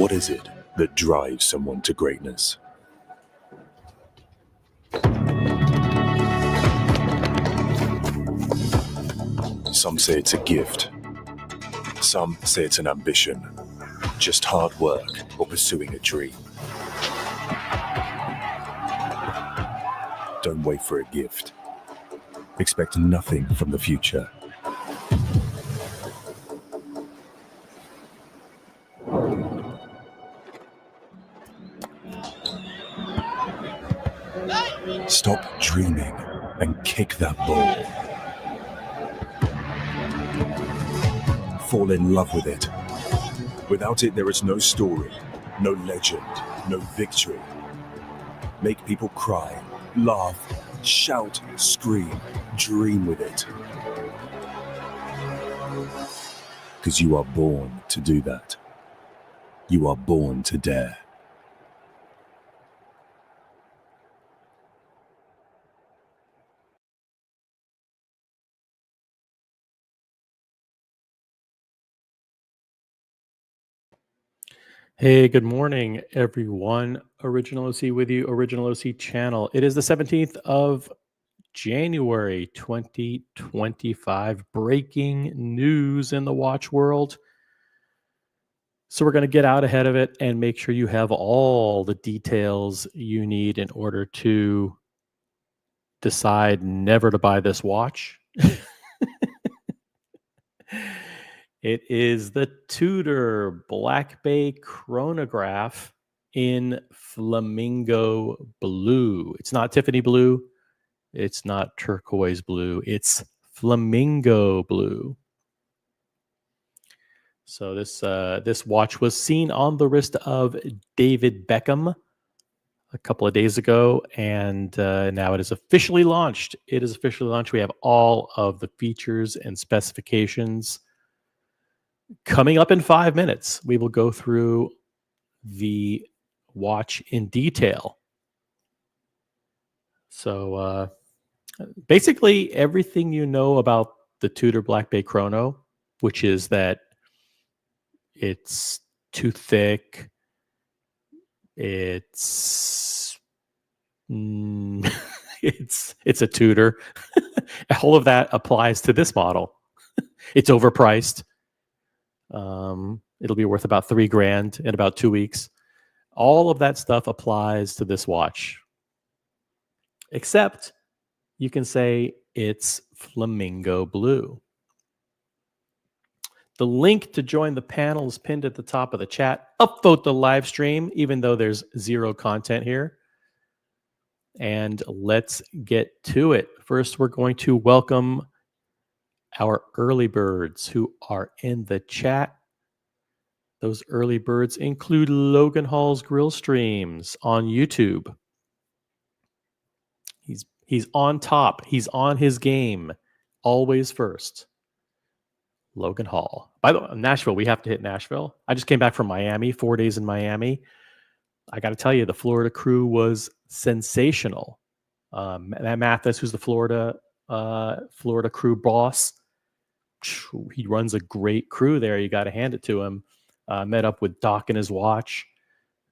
What is it that drives someone to greatness? Some say it's a gift. Some say it's an ambition, just hard work or pursuing a dream. Don't wait for a gift. Expect nothing from the future. Stop dreaming and kick that ball. Fall in love with it. Without it, there is no story, no legend, no victory. Make people cry, laugh, shout, scream, dream with it. Because you are born to do that. You are born to dare. Hey, good morning, everyone. Original OC with you, Original OC channel. It is the 17th of January, 2025. Breaking news in the watch world. So we're going to get out ahead of it and make sure you have all the details you need in order to decide never to buy this watch. It is the Tudor Black Bay chronograph in Flamingo Blue. It's not Tiffany blue. It's not turquoise blue. It's Flamingo Blue. So this watch was seen on the wrist of David Beckham a couple of days ago, and now it is officially launched. It is officially launched. We have all of the features and specifications. Coming up in 5 minutes, we will go through the watch in detail. So basically everything you know about the Tudor Black Bay Chrono, which is that it's too thick, it's a Tudor. All of that applies to this model. It's overpriced. It'll be worth about $3,000 in about 2 weeks. All of that stuff applies to this watch. Except you can say it's Flamingo Blue. The link to join the panel is pinned at the top of the chat. Upvote the live stream, even though there's zero content here. And let's get to it. First, we're going to welcome our early birds who are in the chat. Those early birds include Logan Hall's Grill Streams on YouTube. He's on top. He's on his game. Always first. Logan Hall. By the way, Nashville, we have to hit Nashville. I just came back from Miami, 4 days in Miami. I got to tell you, the Florida crew was sensational. Matt Mathis, who's the Florida crew boss, he runs a great crew there. You got to hand it to him. Met up with Doc and his watch.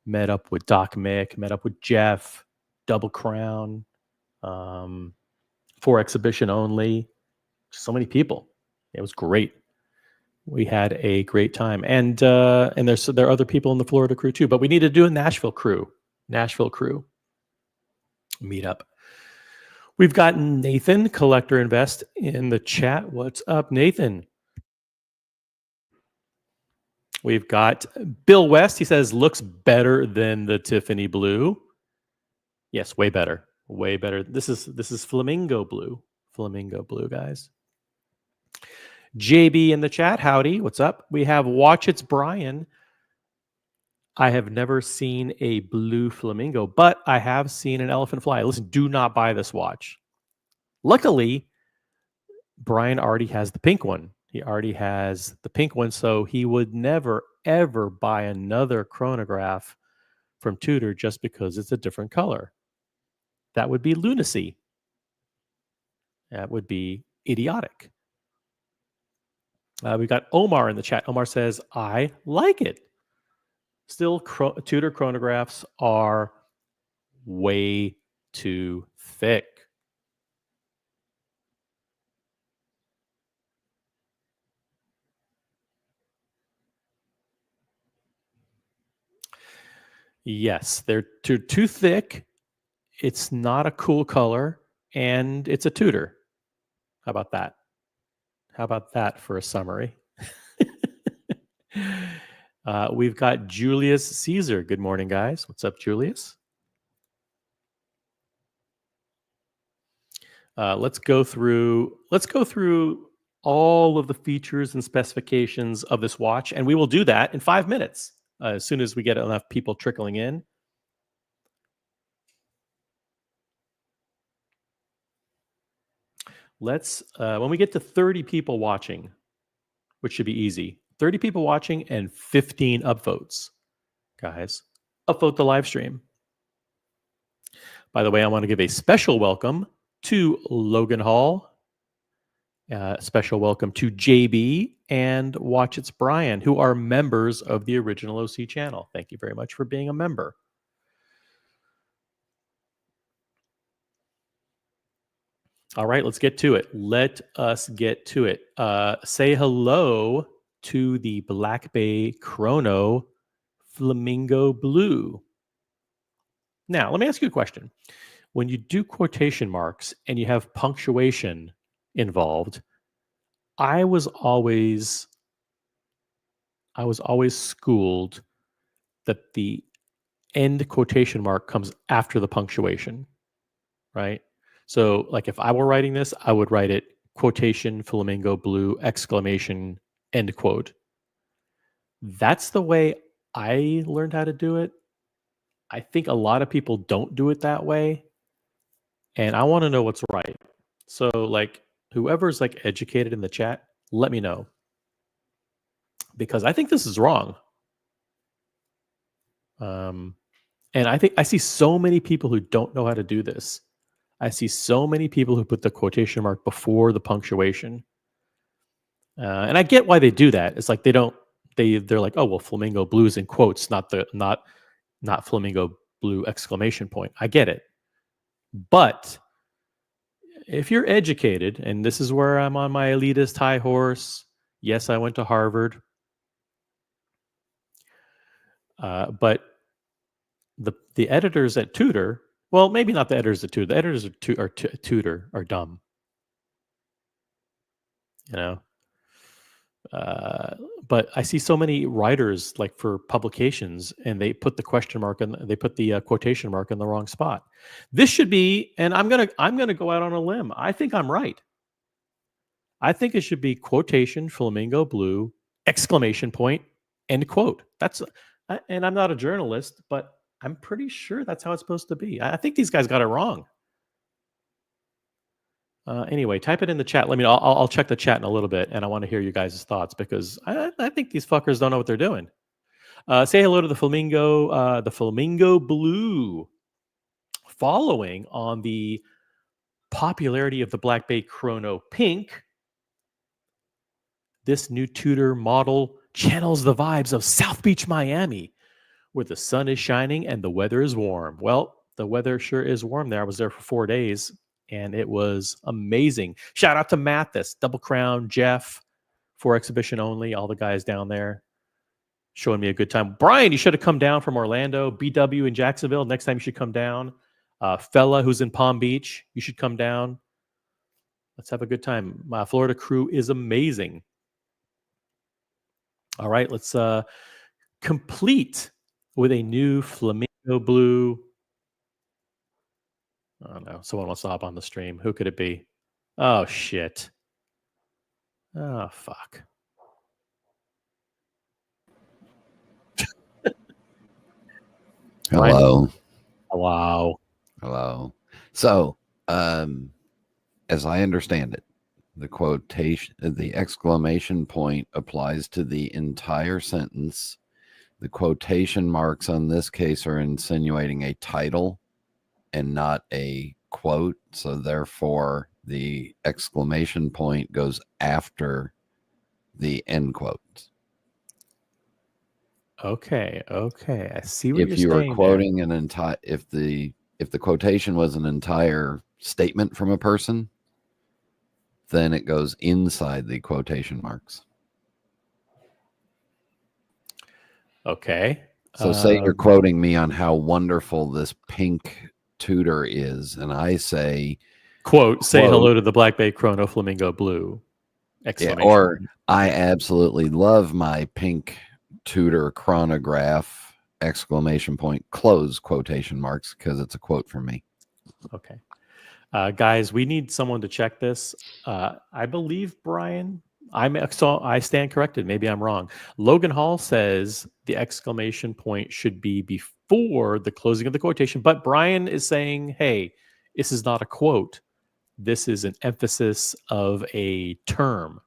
Met up with Doc Mick. Met up with Jeff. Double Crown. For exhibition only. So many people. It was great. We had a great time, and there are other people in the Florida crew too. But we need to do a Nashville crew meetup. We've got Nathan, Collector Invest, in the chat. What's up, Nathan? We've got Bill West. He says, looks better than the Tiffany blue. Yes, way better. Way better. This is Flamingo Blue. Flamingo Blue, guys. JB in the chat. Howdy. What's up? We have Watch It's Brian. I have never seen a blue flamingo, but I have seen an elephant fly. Listen, do not buy this watch. Luckily, Brian already has the pink one. He already has the pink one, so he would never, ever buy another chronograph from Tudor just because it's a different color. That would be lunacy. That would be idiotic. We got Omar in the chat. Omar says, I like it. Still, Tudor chronographs are way too thick. Yes, they're too thick. It's not a cool color, and it's a Tudor. How about that? How about that for a summary? We've got Julius Caesar. Good morning, guys. What's up, Julius? Let's go through all of the features and specifications of this watch, and we will do that in 5 minutes as soon as we get enough people trickling in. Let's when we get to 30 people watching, which should be easy, 30 people watching and 15 upvotes, guys, upvote the live stream. By the way, I want to give a special welcome to Logan Hall. Special welcome to JB and Watch It's Brian, who are members of the original OC channel. Thank you very much for being a member. All right, let's get to it. Let us get to it. Say hello to the Black Bay Chrono Flamingo Blue. Now, let me ask you a question. When you do quotation marks and you have punctuation involved, I was always schooled that the end quotation mark comes after the punctuation, right? So, like if I were writing this, I would write it quotation Flamingo Blue exclamation end quote. That's the way I learned how to do it. I think a lot of people don't do it that way, and I want to know what's right. So, like whoever's like educated in the chat, let me know, because I think this is wrong. And I think I see so many people who don't know how to do this. I see so many people who put the quotation mark before the punctuation. And I get why they do that. It's like they're like, oh, well, Flamingo Blue is in quotes, not Flamingo Blue exclamation point. I get it. But if you're educated, and this is where I'm on my elitist high horse. Yes, I went to Harvard. But the editors at Tudor, well, maybe not the editors at Tudor. The editors at Tudor are dumb. You know? But I see so many writers like for publications, and they put the question mark and they put the quotation mark in the wrong spot. This should be, and I'm gonna go out on a limb. I think I'm right. I think it should be quotation Flamingo Blue exclamation point end quote. And I'm not a journalist, but I'm pretty sure that's how it's supposed to be. I think these guys got it wrong. Anyway, type it in the chat. Let me know. I'll check the chat in a little bit, and I want to hear you guys' thoughts, because I think these fuckers don't know what they're doing. Say hello to the Flamingo Blue. Following on the popularity of the Black Bay Chrono Pink, this new Tudor model channels the vibes of South Beach, Miami, where the sun is shining and the weather is warm. Well, the weather sure is warm there. I was there for 4 days, and it was amazing. Shout out to Mathis, Double Crown, Jeff, for exhibition only, all the guys down there showing me a good time. Brian, you should have come down from Orlando. BW in Jacksonville, next time you should come down. Fella, who's in Palm Beach, you should come down. Let's have a good time. My Florida crew is amazing. All right, let's complete with a new Flamingo Blue. Oh no, someone wants to hop on the stream. Who could it be? Oh shit. Oh fuck. Hello. Hello. Hello. So, as I understand it, the exclamation point applies to the entire sentence. The quotation marks on this case are insinuating a title and not a quote. So therefore, the exclamation point goes after the end quote. Okay. I see what If you're you were saying there. quoting an entire, if the quotation was an entire statement from a person, then it goes inside the quotation marks. Okay. So say you're quoting me on how wonderful this pink Tudor is, and I say, quote, say hello to the Black Bay Chrono Flamingo Blue. Exclamation. or I absolutely love my pink Tudor chronograph, exclamation point, close quotation marks, because it's a quote from me. Okay. Guys, we need someone to check this. I believe, Brian, I stand corrected. Maybe I'm wrong. Logan Hall says the exclamation point should be before the closing of the quotation, but Brian is saying, hey, this is not a quote. This is an emphasis of a term.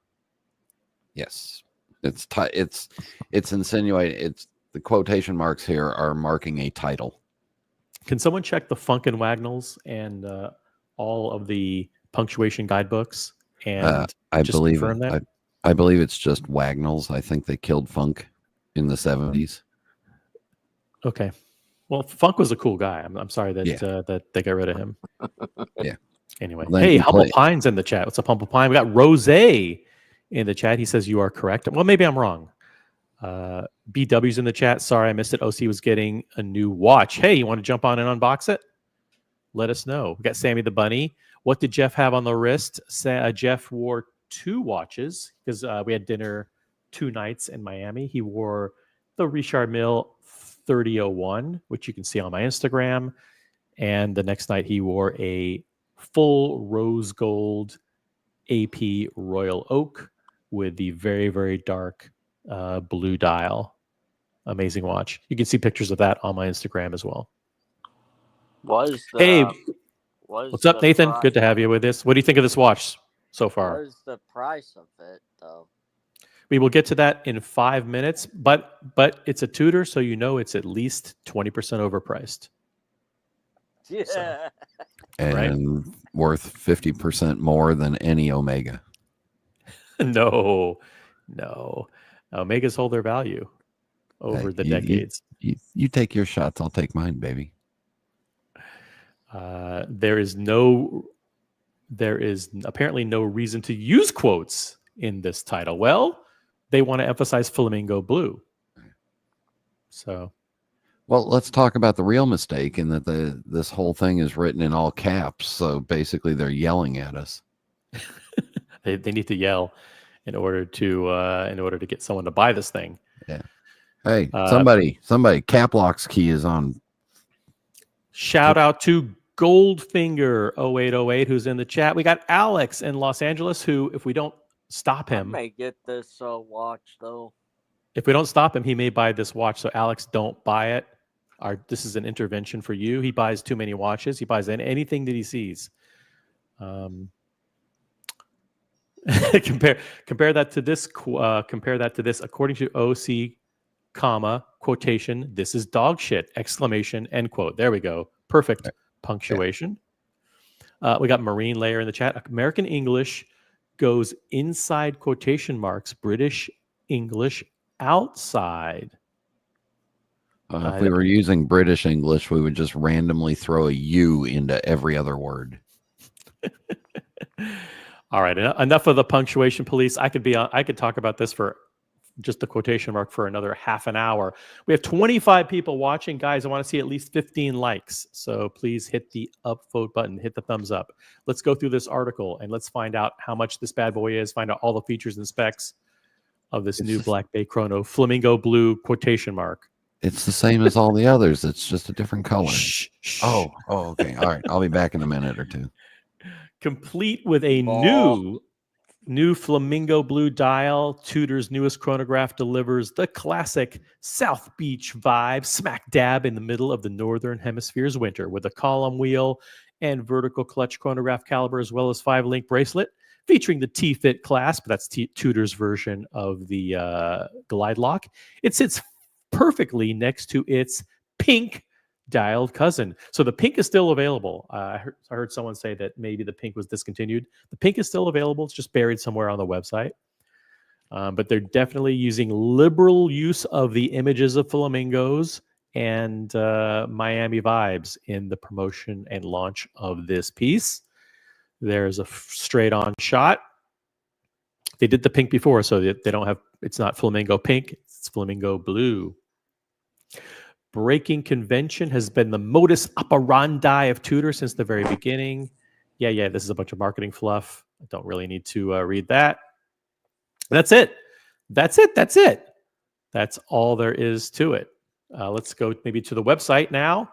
Yes. It's insinuating, it's the quotation marks here are marking a title. Can someone check the Funkin' Wagnalls and all of the punctuation guidebooks and I just believe confirm that? I believe it's just Wagnalls. I think they killed Funk in the 70s. Okay. Well, Funk was a cool guy. I'm sorry that that they got rid of him. Yeah. Anyway, Well, hey, Humble Pine's in the chat. What's up, Humble Pine? We got Rose in the chat. He says you are correct. Well, maybe I'm wrong. BW's in the chat. Sorry, I missed it. OC was getting a new watch. Hey, you want to jump on and unbox it? Let us know. We got Sammy the Bunny. What did Jeff have on the wrist? Jeff wore 2 watches because we had dinner 2 nights in Miami. He wore the Richard Mille 3001, which you can see on my Instagram. And the next night he wore a full rose gold AP Royal Oak with the very, very dark blue dial. Amazing watch. You can see pictures of that on my Instagram as well. Hey, what's up, Nathan? Good to have you with us. What do you think of this watch so far? What is the price of it, though? We will get to that in 5 minutes, but it's a Tudor, so you know it's at least 20% overpriced. Yeah. So, and right? Worth 50% more than any Omega. No. Omegas hold their value over the decades. You take your shots, I'll take mine, baby. There is apparently no reason to use quotes in this title. Well, they want to emphasize Flamingo Blue. So, well, let's talk about the real mistake in that this whole thing is written in all caps. So basically, they're yelling at us. they need to yell in order to get someone to buy this thing. Yeah. Hey, somebody, Cap Lock's key is on. Shout out to Goldfinger 0808 who's in the chat. We got Alex in Los Angeles who, if we don't stop him, I may get this watch though. If we don't stop him, he may buy this watch. So Alex, don't buy it. This is an intervention for you. He buys too many watches. He buys anything that he sees. Compare that to this. Compare that to this. According to OC, comma quotation. This is dog shit! Exclamation end quote. There we go. Perfect punctuation. We got Marine Layer in the chat. American English goes inside quotation marks. British English outside. If we were using British English, we would just randomly throw a U into every other word. All right, enough of the punctuation police. I could talk about this for just the quotation mark for another half an hour. We have 25 people watching. Guys, I want to see at least 15 likes. So please hit the upvote button, hit the thumbs up. Let's go through this article and let's find out how much this bad boy is, find out all the features and specs of this new Black Bay Chrono Flamingo Blue quotation mark. It's the same as all the others. It's just a different color. Oh, okay. All right. I'll be back in a minute or two. Complete with a new Flamingo Blue dial, Tudor's newest chronograph delivers the classic South Beach vibe, smack dab in the middle of the Northern Hemisphere's winter, with a column wheel and vertical clutch chronograph caliber, as well as 5-link bracelet, featuring the T-Fit clasp. That's Tudor's version of the Glide Lock. It sits perfectly next to its pink dialed cousin. So the pink is still available. I heard someone say that maybe the pink was discontinued. The pink is still available. It's just buried somewhere on the website. But they're definitely using liberal use of the images of flamingos and Miami vibes in the promotion and launch of this piece. There's a straight on shot. They did the pink before, so they don't have, it's not flamingo pink, it's flamingo blue. Breaking convention has been the modus operandi of Tudor since the very beginning. Yeah, this is a bunch of marketing fluff. I don't really need to read that. That's it. That's all there is to it. Let's go maybe to the website now,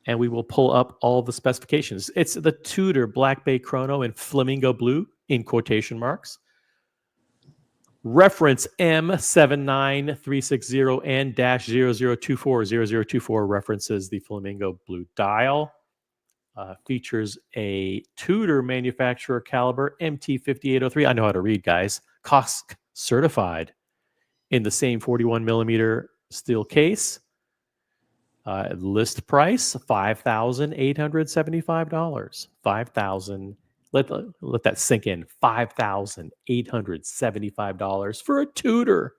and we will pull up all the specifications. It's the Tudor Black Bay Chrono in flamingo blue in quotation marks. Reference M79360 and -0024. References the flamingo blue dial. Features a Tudor manufacturer caliber MT5803. I know how to read, guys. COSC certified in the same 41 millimeter steel case. List price $5,875. $5,000. Let that sink in. $5,875 for a Tudor.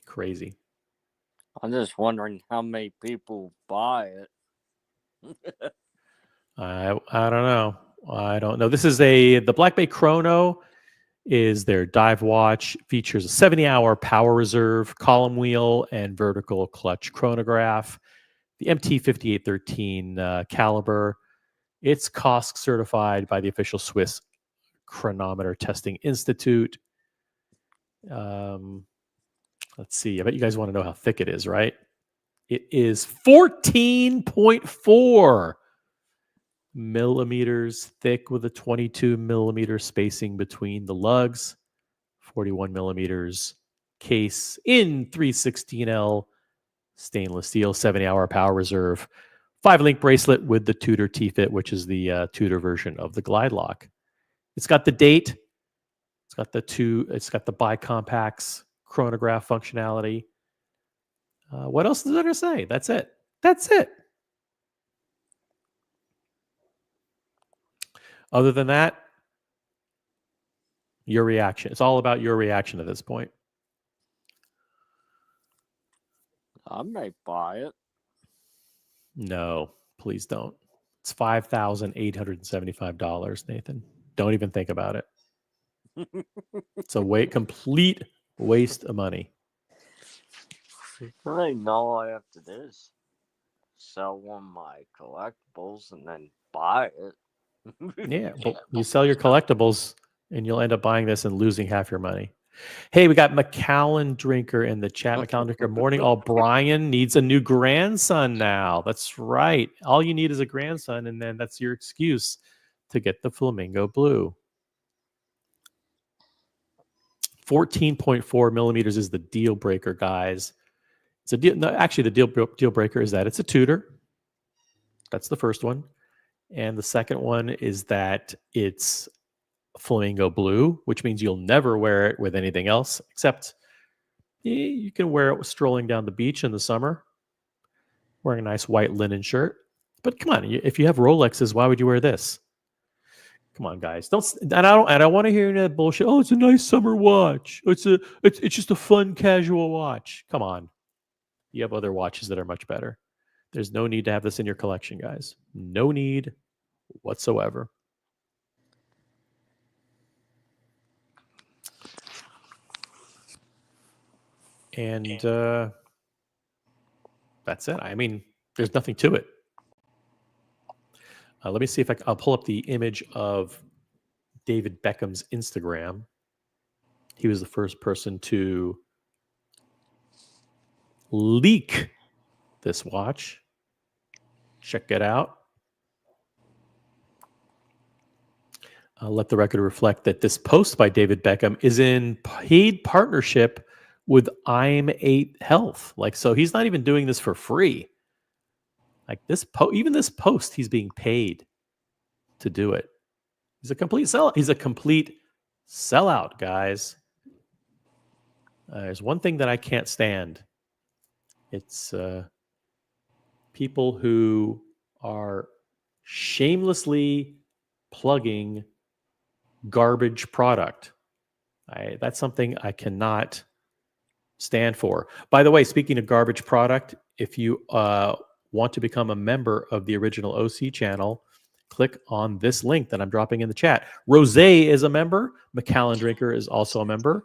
Crazy. I'm just wondering how many people buy it. I don't know. I don't know. This is the Black Bay Chrono is their dive watch. Features a 70-hour power reserve, column wheel, and vertical clutch chronograph. The MT5813 caliber. It's COSC certified by the official Swiss Chronometer Testing Institute. Let's see. I bet you guys want to know how thick it is, right? It is 14.4 millimeters thick with a 22 millimeter spacing between the lugs. 41 millimeters case in 316L stainless steel, 70-hour power reserve, 5-link bracelet with the Tudor T-Fit, which is the Tudor version of the Glide Lock. It's got the date. It's got the bicompax chronograph functionality. What else is there to say? That's it. Other than that, your reaction. It's all about your reaction at this point. I may buy it. No, please don't. It's $5,875, Nathan. Don't even think about it. It's a complete waste of money. I know all I have to do is sell one of my collectibles and then buy it. Yeah, but you sell your collectibles and you'll end up buying this and losing half your money. Hey, we got McAllen Drinker in the chat. McAllen Drinker, morning. Brian needs a new grandson now. That's right. All you need is a grandson, and then that's your excuse to get the Flamingo Blue. 14.4 millimeters is the deal breaker, guys. It's a deal. No, actually, the deal breaker is that it's a Tudor. That's the first one. And the second one is that it's flamingo blue, which means you'll never wear it with anything else, except you can wear it strolling down the beach in the summer, wearing a nice white linen shirt. But come on, if you have Rolexes, why would you wear this? Come on, guys. I don't want to hear that bullshit. Oh, it's a nice summer watch. It's just a fun casual watch. Come on. You have other watches that are much better. There's no need to have this in your collection, guys. No need whatsoever. And that's it. I mean, there's nothing to it. Let me see if I'll pull up the image of David Beckham's Instagram. He was the first person to leak this watch. Check it out. I'll let the record reflect that this post by David Beckham is in paid partnership with I'm8 Health. So he's not even doing this for free. Even this post, he's being paid to do it. He's a complete sellout. He's a complete sellout, guys. There's one thing that I can't stand. It's people who are shamelessly plugging garbage product. That's something I cannot stand for. By the way, speaking of garbage product, if you want to become a member of the original OC channel, click on this link that I'm dropping in the chat. Rose is a member. Macallan Drinker is also a member.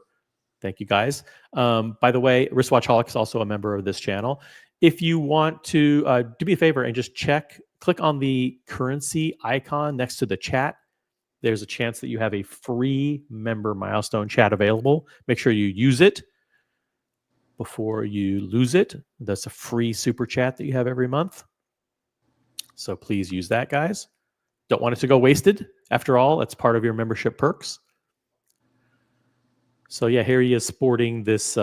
Thank you, guys. By the way, Wristwatchaholic is also a member of this channel. If you want to do me a favor and just click on the currency icon next to the chat. There's a chance that you have a free member milestone chat available. Make sure you use it before you lose it. That's a free super chat that you have every month. So please use that, guys. Don't want it to go wasted. After all, it's part of your membership perks. So yeah, here he is sporting this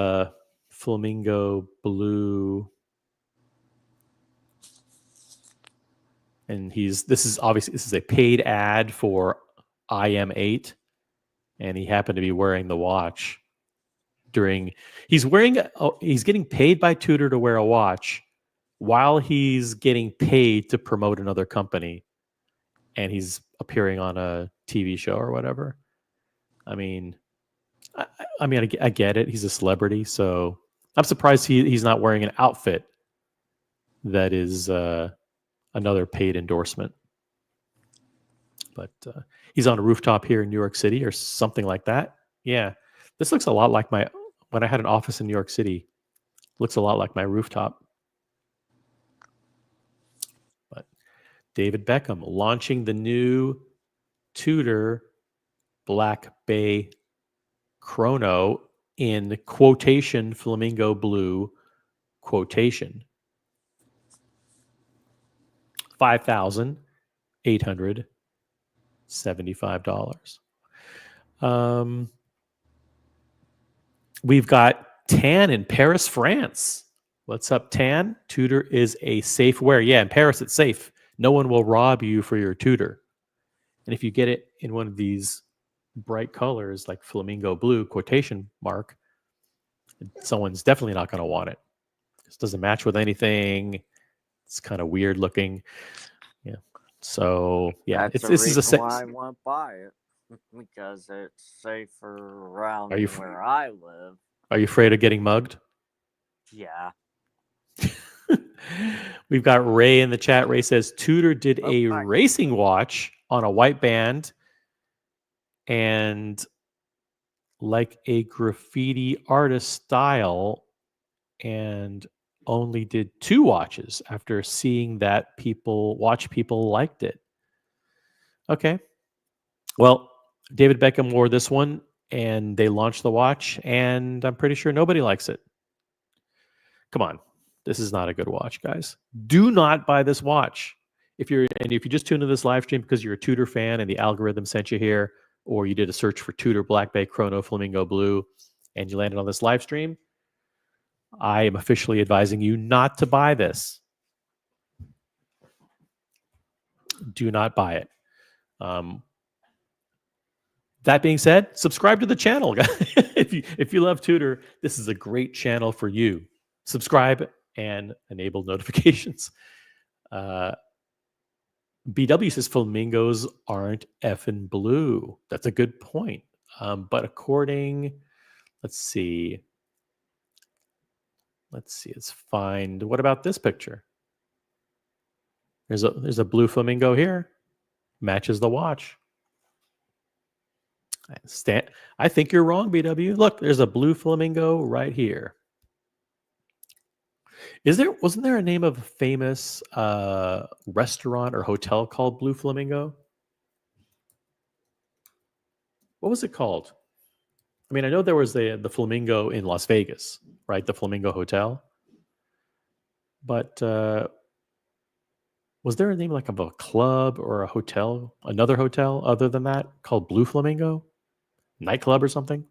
flamingo blue. And this is a paid ad for IM8. And he happened to be wearing the watch he's getting paid by Tudor to wear a watch while he's getting paid to promote another company, and he's appearing on a TV show or whatever. I mean, I get it. He's a celebrity, so I'm surprised he's not wearing an outfit that is another paid endorsement. But he's on a rooftop here in New York City or something like that. Yeah, this looks a lot like when I had an office in New York City. Looks a lot like my rooftop. But David Beckham launching the new Tudor Black Bay Chrono in quotation Flamingo Blue quotation. $5,875. We've got Tan in Paris, France. What's up, Tan? Tudor is a safe wear. Yeah, in Paris, it's safe. No one will rob you for your Tudor. And if you get it in one of these bright colors like flamingo blue, quotation mark, someone's definitely not going to want it. This doesn't match with anything. It's kind of weird looking. Yeah. So, yeah. That's This is a why I want to buy it. Because it's safer around where I live. Are you afraid of getting mugged? Yeah. We've got Ray in the chat. Ray says Tudor did a racing watch on a white band and like a graffiti artist style, and only did 2 watches after seeing that people liked it. Okay. Well, David Beckham wore this one and they launched the watch, and I'm pretty sure nobody likes it. Come on. This is not a good watch, guys. Do not buy this watch. If you just tuned into this live stream because you're a Tudor fan and the algorithm sent you here, or you did a search for Tudor Black Bay Chrono Flamingo Blue and you landed on this live stream, I am officially advising you not to buy this. Do not buy it. That being said, subscribe to the channel. If you love Tudor, this is a great channel for you. Subscribe and enable notifications. BW says flamingos aren't effing blue. That's a good point. But let's see, let's find, what about this picture? There's a blue flamingo here. Matches the watch. I think you're wrong, BW. Look, there's a blue flamingo right here. Wasn't there a name of a famous restaurant or hotel called Blue Flamingo? What was it called? I mean, I know there was the Flamingo in Las Vegas, right? The Flamingo Hotel. But was there a name like of a club or a hotel, another hotel other than that called Blue Flamingo? Nightclub or something?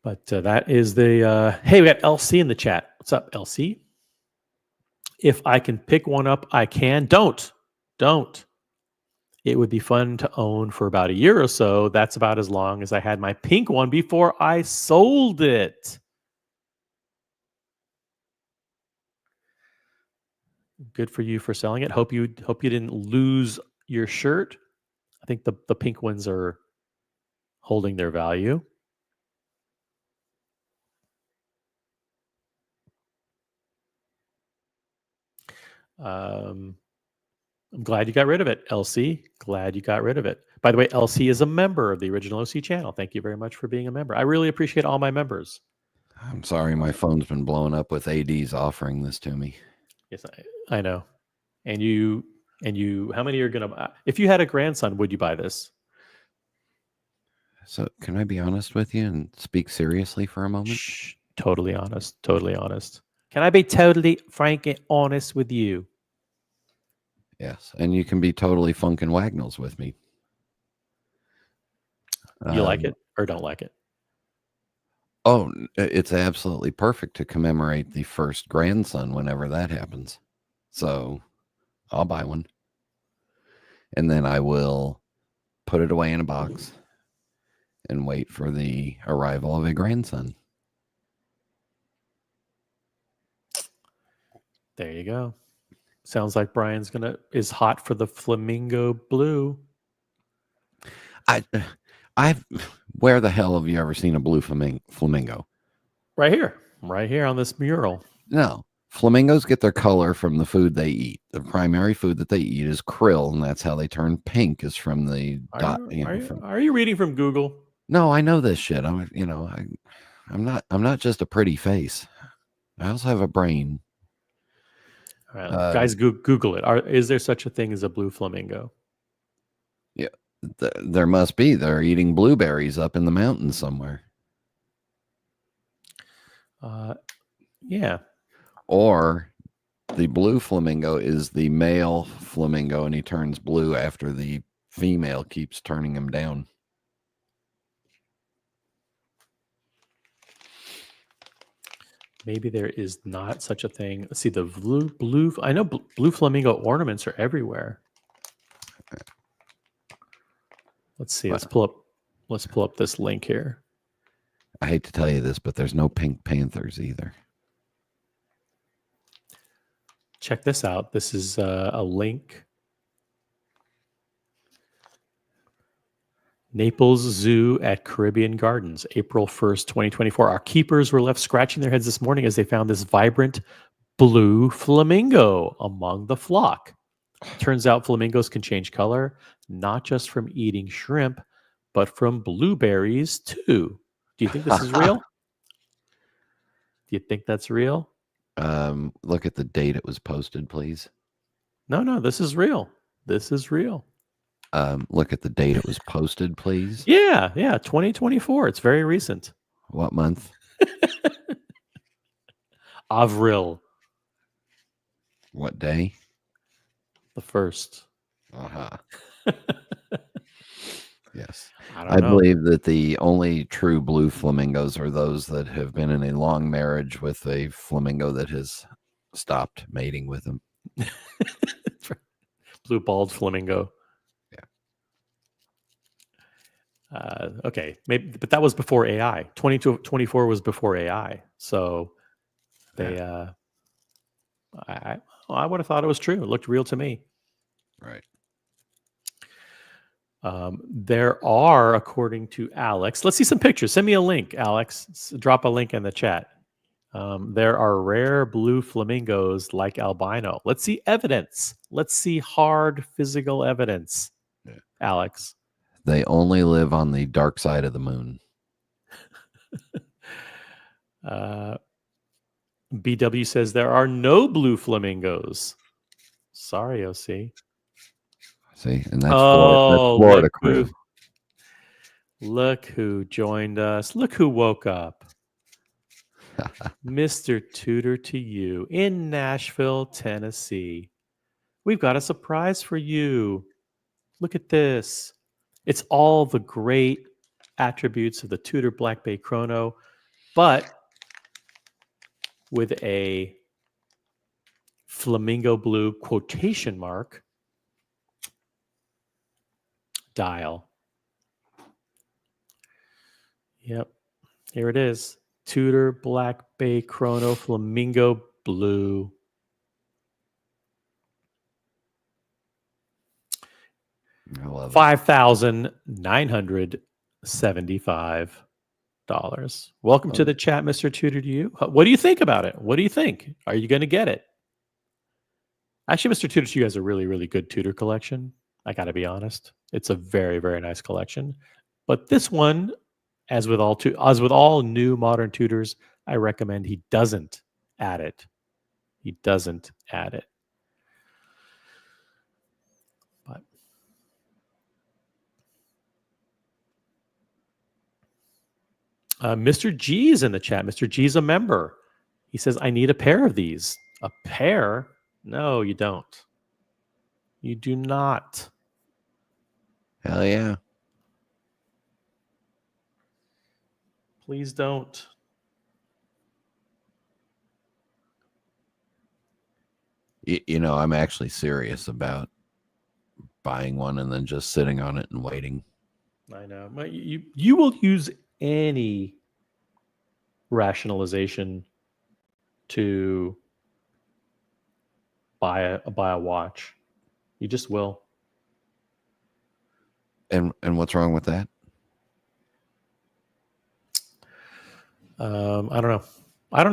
But that is the... hey, we got LC in the chat. What's up, LC? If I can pick one up, I can. Don't. It would be fun to own for about a year or so. That's about as long as I had my pink one before I sold it. Good for you for selling it. Hope you didn't lose your shirt. I think the pink ones are holding their value. I'm glad you got rid of it, LC. Glad you got rid of it. By the way, LC is a member of the original OC channel. Thank you very much for being a member. I really appreciate all my members. I'm sorry, my phone's been blowing up with ADs offering this to me. Yes, I know. And you, how many are going to, if you had a grandson, would you buy this? So, can I be honest with you and speak seriously for a moment? Shh, totally honest. Totally honest. Can I be totally frank and honest with you? Yes, and you can be totally funkin' wagnalls with me. You like it or don't like it? Oh, it's absolutely perfect to commemorate the first grandson whenever that happens. So I'll buy one. And then I will put it away in a box and wait for the arrival of a grandson. There you go. Sounds like Brian's is hot for the Flamingo Blue. Where the hell have you ever seen a blue flamingo? Right here on this mural. No, flamingos get their color from the food they eat. The primary food that they eat is krill, and that's how they turn pink. Is from the Are you reading from Google? No, I know this shit. I'm not just a pretty face. I also have a brain. All right, guys, Google it. Is there such a thing as a blue flamingo? Yeah, there must be. They're eating blueberries up in the mountains somewhere. Yeah. Or the blue flamingo is the male flamingo, and he turns blue after the female keeps turning him down. Maybe there is not such a thing. Let's see, the blue. I know blue flamingo ornaments are everywhere. Let's see. Let's pull up this link here. I hate to tell you this, but there's no pink panthers either. Check this out. This is a link. Naples Zoo at Caribbean Gardens, April 1st, 2024. Our keepers were left scratching their heads this morning as they found this vibrant blue flamingo among the flock. Turns out flamingos can change color, not just from eating shrimp, but from blueberries too. Do you think this is real? Do you think that's real? Look at the date it was posted, please. No, this is real. This is real. Look at the date it was posted, please. Yeah, 2024. It's very recent. What month? Avril. What day? The 1st. Uh-huh. Yes. I believe that the only true blue flamingos are those that have been in a long marriage with a flamingo that has stopped mating with them. Blue bald flamingo. Yeah. Okay, maybe, but that was before AI. 2024 was before AI. So they, I would have thought it was true. It looked real to me. Right. There are, according to Alex, let's see some pictures. Send me a link, Alex. Drop a link in the chat. There are rare blue flamingos like albino. Let's see evidence. Let's see hard physical evidence, Alex. They only live on the dark side of the moon. BW says there are no blue flamingos. Sorry, OC. See, and that's Florida crew. Look who joined us. Look who woke up. Mr. Tudor to you in Nashville, Tennessee. We've got a surprise for you. Look at this. It's all the great attributes of the Tudor Black Bay Chrono, but with a flamingo blue quotation mark dial. Yep. Here it is. Tudor Black Bay Chrono Flamingo Blue. I love it. $5,975. Welcome to the chat, Mr. Tudor. To you. What do you think about it? What do you think? Are you going to get it? Actually, Mr. Tudor, you has a really, really good Tudor collection. I got to be honest. It's a very, very nice collection. But this one, as with all new modern Tudors, I recommend he doesn't add it. He doesn't add it. But Mr. G is in the chat. Mr. G is a member. He says, I need a pair of these. A pair? No, you don't. You do not. Hell yeah. Please don't. You know, I'm actually serious about buying one and then just sitting on it and waiting. I know. You will use any rationalization to buy a watch. You just will. And what's wrong with that? I don't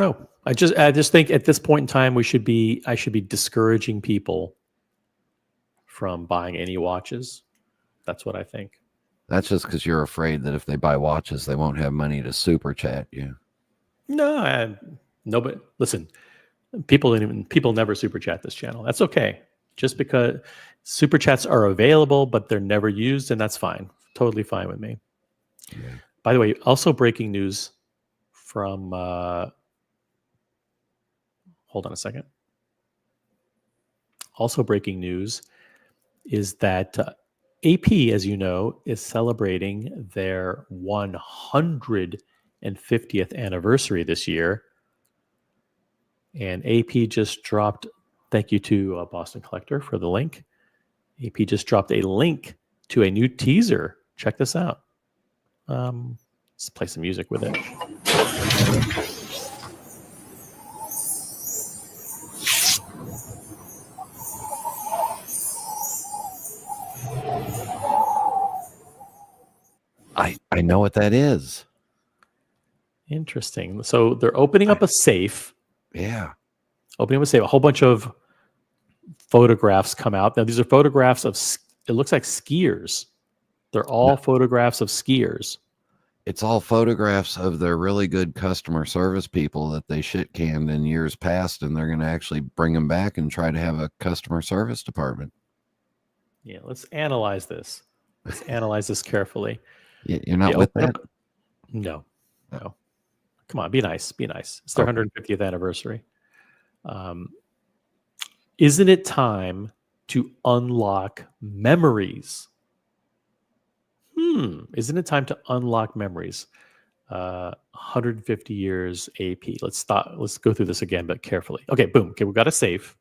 know. I just think at this point in time I should be discouraging people from buying any watches. That's what I think. That's just because you're afraid that if they buy watches, they won't have money to super chat you. No, but listen, people never super chat this channel. That's okay. Just because super chats are available, but they're never used, and that's fine. Totally fine with me. Yeah. By the way, also breaking news from hold on a second. Also breaking news is that AP, as you know, is celebrating their 150th anniversary this year. And AP just dropped, thank you to Boston Collector for the link. AP just dropped a link to a new teaser. Check this out. Let's play some music with it. I know what that is. Interesting. So they're opening up a safe. Yeah. Opening up a safe. A whole bunch of photographs come out. Now, these are photographs of, it looks like skiers. They're all photographs of skiers. It's all photographs of their really good customer service people that they shit canned in years past, and they're going to actually bring them back and try to have a customer service department. Yeah, let's analyze this. Let's analyze this carefully. You're not with that? No. Come on, be nice. Be nice. It's their 150th anniversary. Isn't it time to unlock memories? Isn't it time to unlock memories? 150 years AP. Let's go through this again, but carefully. Okay, boom. Okay, we've got a safe.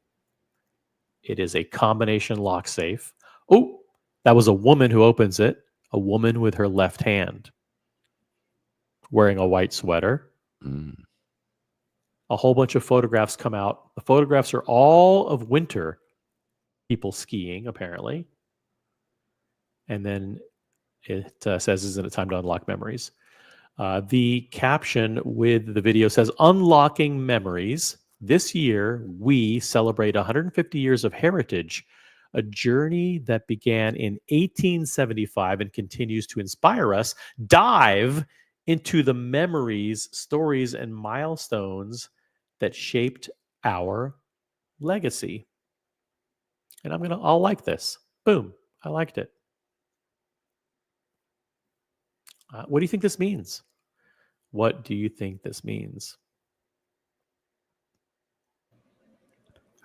It is a combination lock safe. Oh, that was a woman who opens it. A woman with her left hand, wearing a white sweater. A whole bunch of photographs come out. The photographs are all of winter people skiing, apparently. And then it says, isn't it time to unlock memories? The caption with the video says, unlocking memories. This year, we celebrate 150 years of heritage, a journey that began in 1875 and continues to inspire us. Dive into the memories, stories, and milestones that shaped our legacy. And I'll like this. Boom. I liked it. What do you think this means? What do you think this means?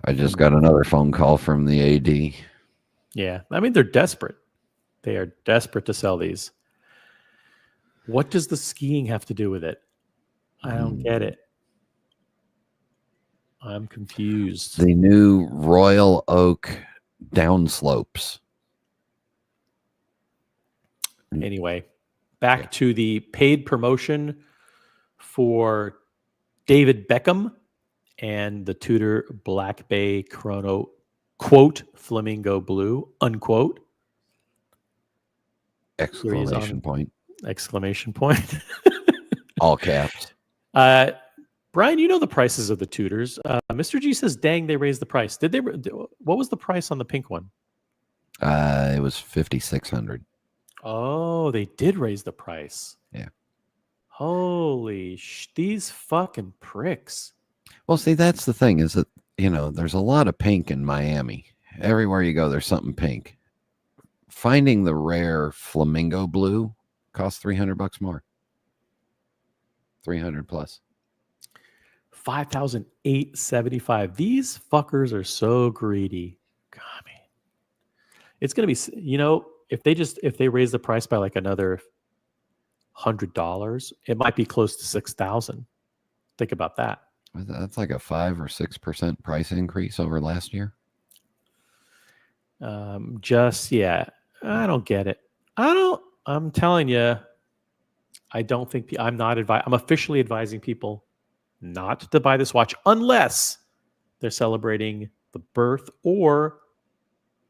I just got another phone call from the AD. Yeah. I mean, they're desperate. They are desperate to sell these. What does the skiing have to do with it? I don't get it. I'm confused. The new Royal Oak downslopes. Anyway, back to the paid promotion for David Beckham and the Tudor Black Bay Chrono, quote, Flamingo Blue, unquote. Exclamation point. Exclamation point. All caps. Brian, you know the prices of the Tudors. Mr. G says, "Dang, they raised the price." Did they? What was the price on the pink one? It was 5,600. Oh, they did raise the price. Yeah. Holy these fucking pricks. Well, see, that's the thing is that, there's a lot of pink in Miami. Everywhere you go, there's something pink. Finding the rare flamingo blue costs $300 more. 300 plus. 5,875. These fuckers are so greedy. God, man. It's gonna be, if they raise the price by like another $100, it might be close to 6,000. Think about that. That's like a 5 or 6% price increase over last year. I don't get it. I'm telling you, I don't think I'm officially advising people not to buy this watch unless they're celebrating the birth or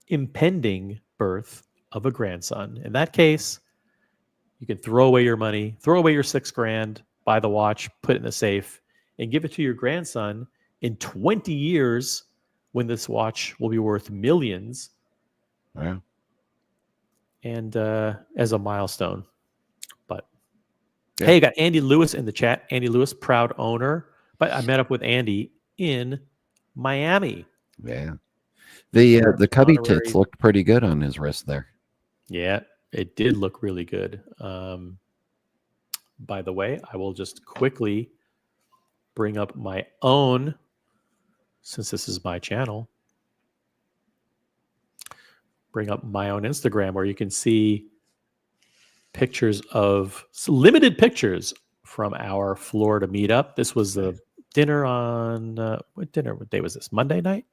impending birth of a grandson. In that case, you can throw away your money, throw away your $6,000, buy the watch, put it in the safe, and give it to your grandson in 20 years when this watch will be worth millions. Yeah. And as a milestone. But yeah. Hey, you got Andy Lewis in the chat. Andy Lewis, proud owner. But I met up with Andy in Miami. Yeah. The cubby tits looked pretty good on his wrist there. Yeah, it did look really good. By the way, I will just quickly bring up my own, since this is my channel, bring up my own Instagram where you can see limited pictures from our Florida meetup. This was the dinner on, what day was this? Monday night?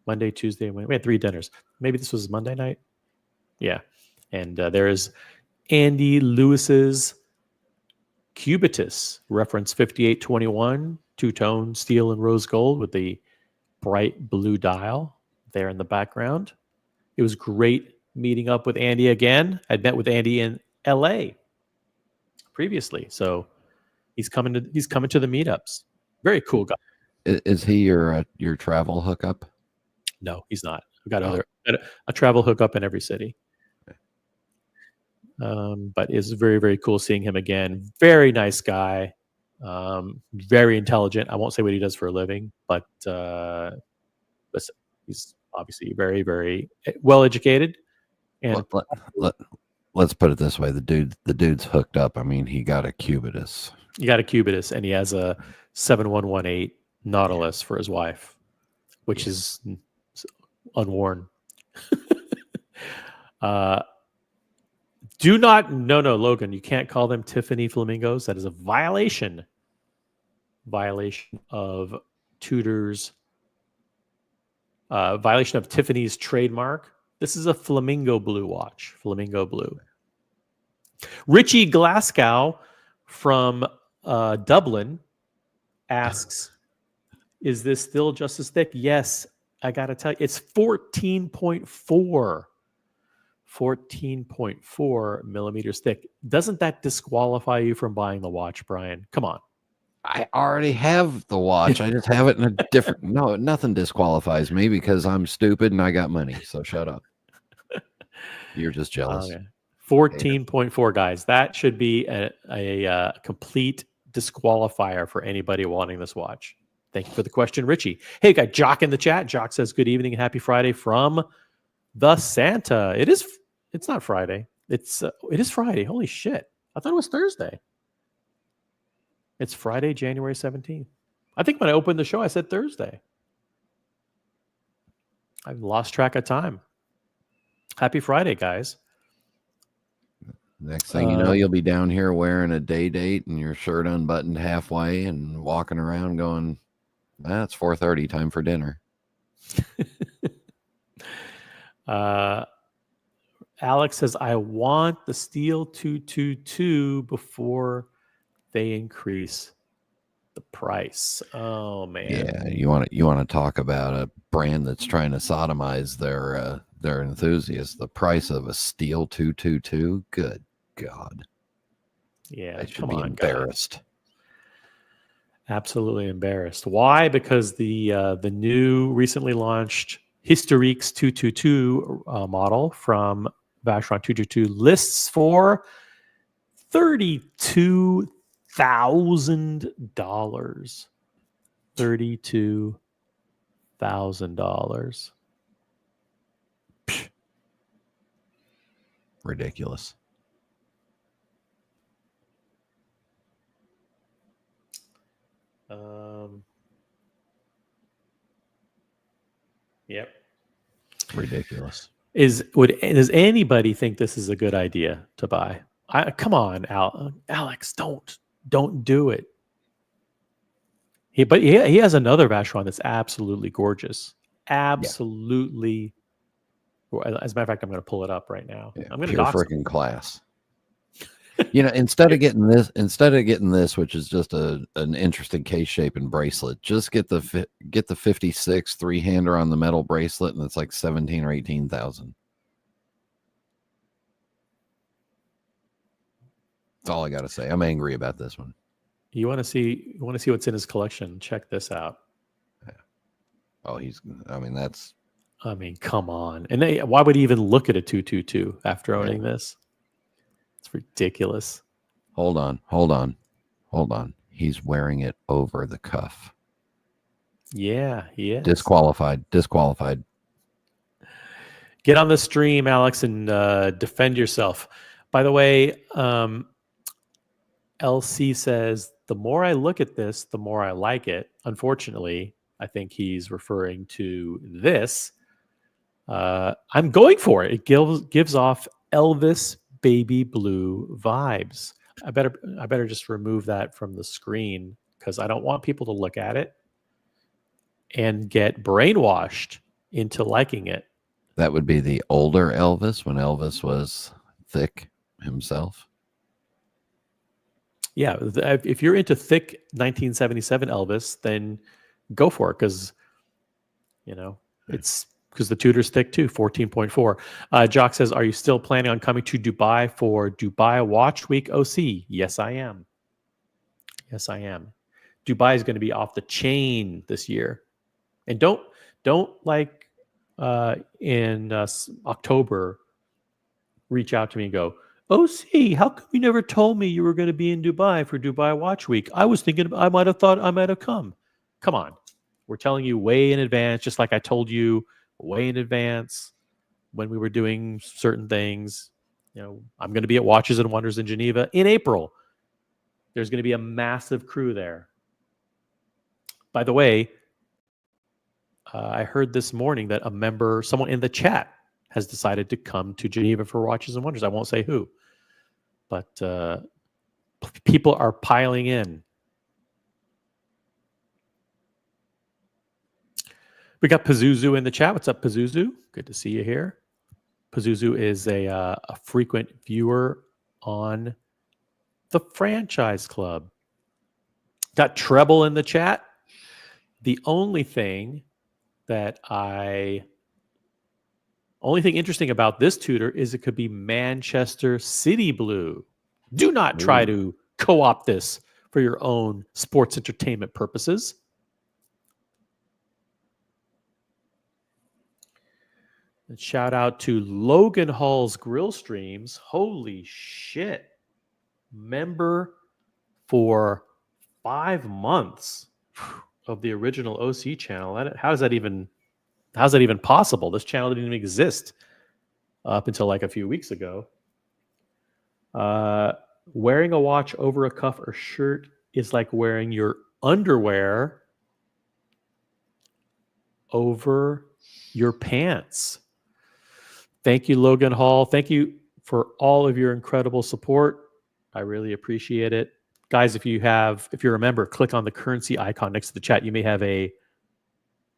Monday, Tuesday, Wednesday. We had 3 dinners. Maybe this was Monday night. Yeah. And there is Andy Lewis's Cubitus, reference 5821, two-tone steel and rose gold with the bright blue dial there in the background. It was great meeting up with Andy again. I'd met with Andy in LA previously. So he's coming to the meetups. Very cool guy. Is he your travel hookup? No, he's not. We've got a travel hookup in every city. But it's very, very cool seeing him again. Very nice guy. Very intelligent. I won't say what he does for a living, but listen, he's obviously very, very well educated. And let's put it this way: the dude's hooked up. I mean, he got a Cubitus. He got a Cubitus, and he has a 7118 Nautilus for his wife, which is unworn. No, Logan, you can't call them Tiffany flamingos. That is a violation of Tudor's, violation of Tiffany's trademark. This is a flamingo blue watch. Flamingo blue. Richie Glasgow from Dublin asks, is this still just as thick? Yes, I got to tell you, it's 14.4. 14.4 millimeters thick. Doesn't that disqualify you from buying the watch, Brian? Come on. I already have the watch. I just have it in a different. No, nothing disqualifies me because I'm stupid and I got money. So shut up. You're just jealous. Okay. 14.4, guys. That should be a complete disqualifier for anybody wanting this watch. Thank you for the question, Richie. Hey, we got Jock in the chat. Jock says, good evening and happy Friday from the Santa. It's not Friday. It is Friday. Holy shit. I thought it was Thursday. It's Friday, January 17th. I think when I opened the show, I said Thursday. I've lost track of time. Happy Friday, guys. Next thing you know, you'll be down here wearing a day date and your shirt unbuttoned halfway and walking around going, it's 4:30, time for dinner. Alex says, I want the Steel 222 before they increase the price. Oh man. Yeah, you want to talk about a brand that's trying to sodomize they're enthusiasts. The price of a steel 222, good God. Yeah, They should come be on, embarrassed. guys. Absolutely embarrassed. Why? Because the new recently launched Historiques 222 model from Vacheron 222 lists for $32,000. $32,000. Ridiculous. Yep. Ridiculous. Does anybody think this is a good idea to buy? Come on, Alex, don't do it. He has another Vacheron that's absolutely gorgeous. Absolutely. As a matter of fact, I'm going to pull it up right now. Yeah, I'm going to pure dox him. freaking class. You know, instead of getting this, which is just an interesting case shape and bracelet, just get the 56 3-hander on the metal bracelet, and it's like 17 or 18,000. That's all I got to say. I'm angry about this one. You want to see what's in his collection? Check this out. Yeah. Oh, I mean, come on. And why would he even look at a 222 after owning this? It's ridiculous. Hold on. He's wearing it over the cuff. Yeah, he is. Disqualified. Get on the stream, Alex, and defend yourself. By the way, LC says, the more I look at this, the more I like it. Unfortunately, I think he's referring to this. I'm going for it. It gives off Elvis baby blue vibes. I better just remove that from the screen because I don't want people to look at it and get brainwashed into liking it. That would be the older Elvis when Elvis was thick himself. Yeah, if you're into thick 1977 Elvis, then go for it because, it's because the Tudor's thick too, 14.4. Jock says, are you still planning on coming to Dubai for Dubai Watch Week OC? Yes, I am. Dubai is going to be off the chain this year. And don't like in October reach out to me and go, OC, how come you never told me you were going to be in Dubai for Dubai Watch Week? I was thinking I might have thought I might have come. Come on. We're telling you way in advance, just like I told you way in advance when we were doing certain things. I'm going to be at Watches and Wonders in Geneva in April. There's going to be a massive crew there. By the way, I heard this morning that someone in the chat, has decided to come to Geneva for Watches and Wonders. I won't say who, but people are piling in. We got Pazuzu in the chat. What's up, Pazuzu? Good to see you here. Pazuzu is a frequent viewer on the Franchise Club. Got Treble in the chat. The only thing interesting about this Tudor is it could be Manchester City Blue. Do not try to co-opt this for your own sports entertainment purposes. And shout out to Logan Hall's Grill Streams. Holy shit. Member for 5 months of the original OC channel. How's that even possible? This channel didn't even exist up until like a few weeks ago. Wearing a watch over a cuff or shirt is like wearing your underwear over your pants. Thank you, Logan Hall. Thank you for all of your incredible support. I really appreciate it. Guys, if you're a member, click on the currency icon next to the chat. You may have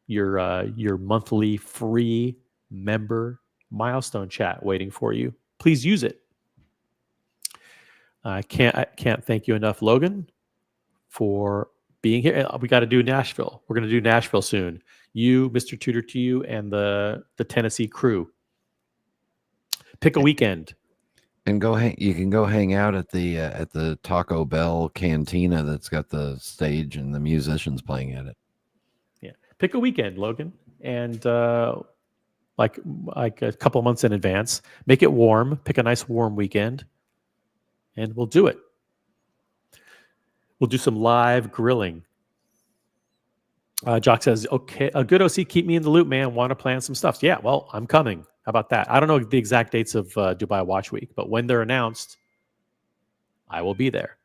your monthly free member milestone chat waiting for you. Please use it. I can't thank you enough, Logan, for being here. We got to do Nashville. We're going to do Nashville soon. You, Mr. Tudor, to you, and the Tennessee crew. Pick a weekend. And you can go hang out at the Taco Bell cantina that's got the stage and the musicians playing at it. Yeah. Pick a weekend, Logan. And like a couple months in advance. Make it warm. Pick a nice warm weekend. And we'll do it. We'll do some live grilling. Jock says, okay, a good OC, keep me in the loop, man. Want to plan some stuff. Yeah, well, I'm coming. How about that? I don't know the exact dates of Dubai Watch Week, but when they're announced, I will be there.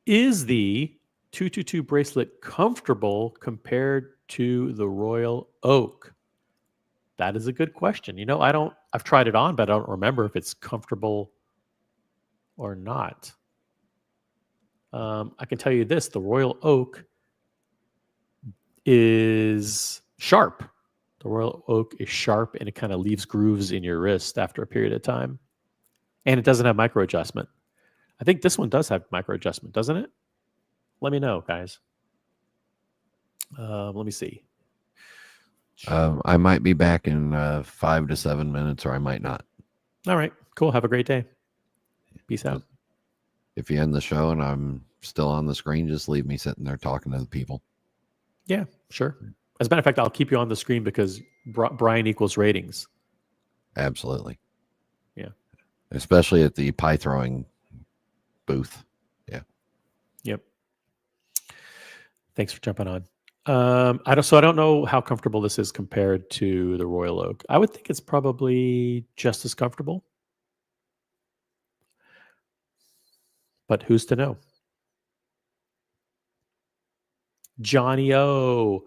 Is the 222 bracelet comfortable compared to the Royal Oak? That is a good question. I've tried it on, but I don't remember if it's comfortable or not. I can tell you this, the Royal Oak is sharp. The Royal Oak is sharp and it kind of leaves grooves in your wrist after a period of time. And it doesn't have micro adjustment. I think this one does have micro adjustment, doesn't it? Let me know, guys. Let me see. I might be back in 5 to 7 minutes, or I might not. All right, cool. Have a great day. Peace out. If you end the show and I'm still on the screen, just leave me sitting there talking to the people. Yeah, sure. As a matter of fact, I'll keep you on the screen because Brian equals ratings. Absolutely. Yeah. Especially at the pie throwing booth. Yeah. Yep. Thanks for jumping on. I don't know how comfortable this is compared to the Royal Oak. I would think it's probably just as comfortable. But who's to know? Johnny O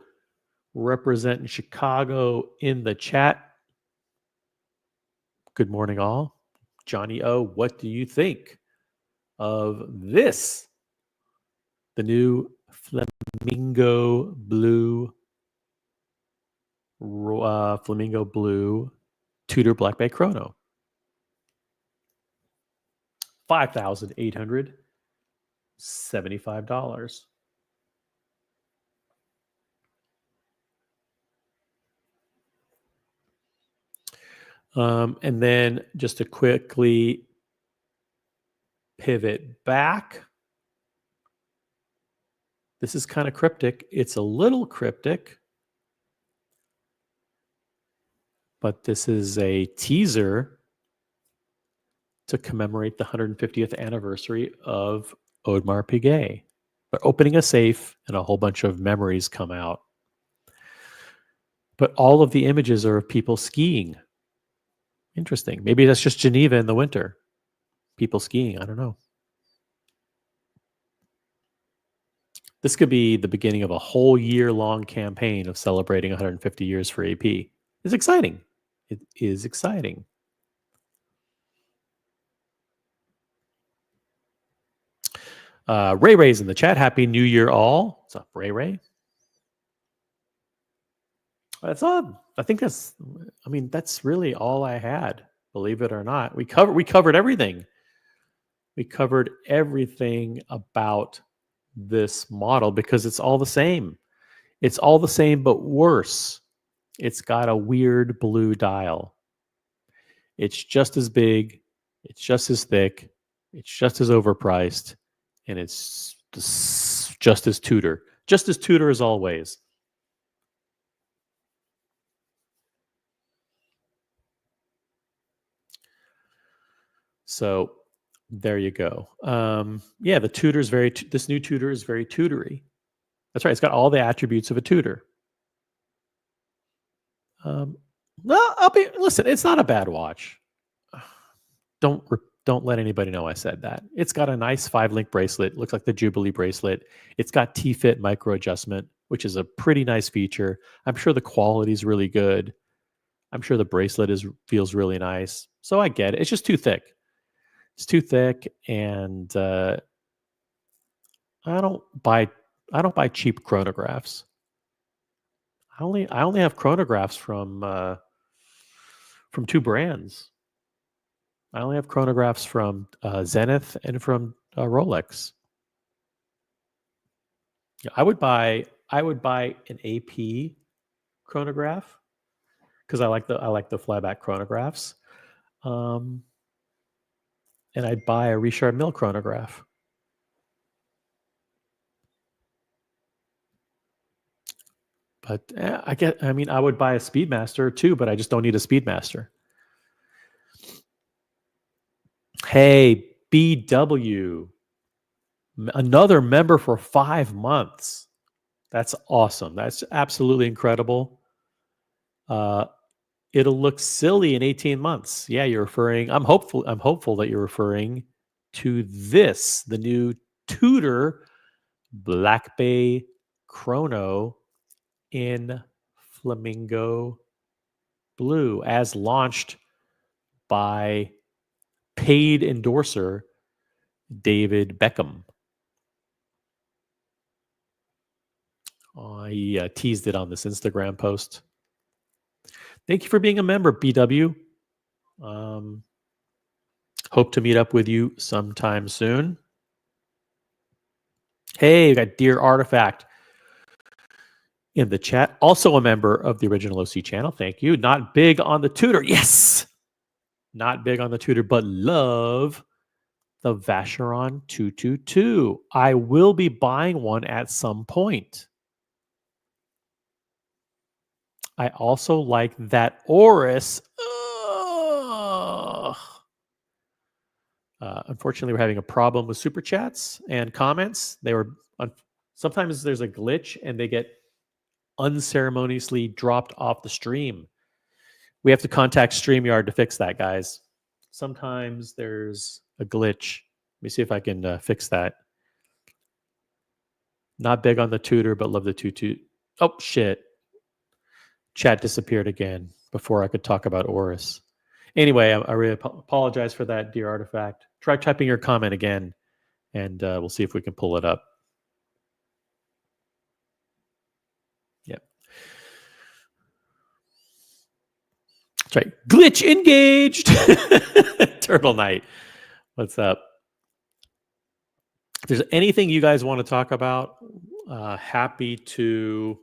representing Chicago in the chat. Good morning, all. Johnny O, what do you think of this? The new Flamingo Blue Tudor Black Bay Chrono. $5,875. And then just to quickly pivot back. This is kind of cryptic. It's a little cryptic, but this is a teaser to commemorate the 150th anniversary of Audemars Piguet. They're opening a safe and a whole bunch of memories come out. But all of the images are of people skiing. Interesting. Maybe that's just Geneva in the winter. People skiing. I don't know. This could be the beginning of a whole year-long campaign of celebrating 150 years for AP. It's exciting. It is exciting. Ray Ray's in the chat. Happy New Year, all. What's up, Ray Ray? That's odd. I think that's really all I had. Believe it or not, we covered everything. We covered everything about this model because it's all the same. It's all the same, but worse. It's got a weird blue dial. It's just as big. It's just as thick. It's just as overpriced. And it's just as Tudor. Just as Tudor as always. So there you go. Yeah, the Tudor's this new Tudor is very Tudory. That's right. It's got all the attributes of a Tudor. Listen, it's not a bad watch. Don't let anybody know I said that. It's got a nice 5-link bracelet. Looks like the Jubilee bracelet. It's got T-Fit micro adjustment, which is a pretty nice feature. I'm sure the quality is really good. I'm sure the bracelet feels really nice. So I get it. It's just too thick. It's too thick, and I don't buy cheap chronographs. I only have chronographs from two brands. I only have chronographs from Zenith and from Rolex. I would buy an AP chronograph because I like the flyback chronographs. And I'd buy a Richard Mille chronograph. But I would buy a Speedmaster too, but I just don't need a Speedmaster. Hey, BW, another member for 5 months. That's awesome. That's absolutely incredible. It'll look silly in 18 months. Yeah, you're referring. I'm hopeful that you're referring to this, the new Tudor Black Bay Chrono in Flamingo Blue, as launched by paid endorser David Beckham. He teased it on this Instagram post. Thank you for being a member, BW. Hope to meet up with you sometime soon. Hey, we got Dear Artifact in the chat. Also a member of the original OC channel. Thank you. Not big on the Tudor. Yes. Not big on the Tudor, but love the Vacheron 222. I will be buying one at some point. I also like that Oris. Unfortunately, we're having a problem with super chats and comments. Sometimes there's a glitch and they get unceremoniously dropped off the stream. We have to contact StreamYard to fix that, guys. Sometimes there's a glitch. Let me see if I can fix that. Not big on the Tudor, but love the 22. Oh, shit. Chat disappeared again before I could talk about Oris. Anyway, I really apologize for that, Dear Artifact. Try typing your comment again, and we'll see if we can pull it up. Yep. That's right. Glitch engaged. Turtle Knight. What's up? If there's anything you guys want to talk about, happy to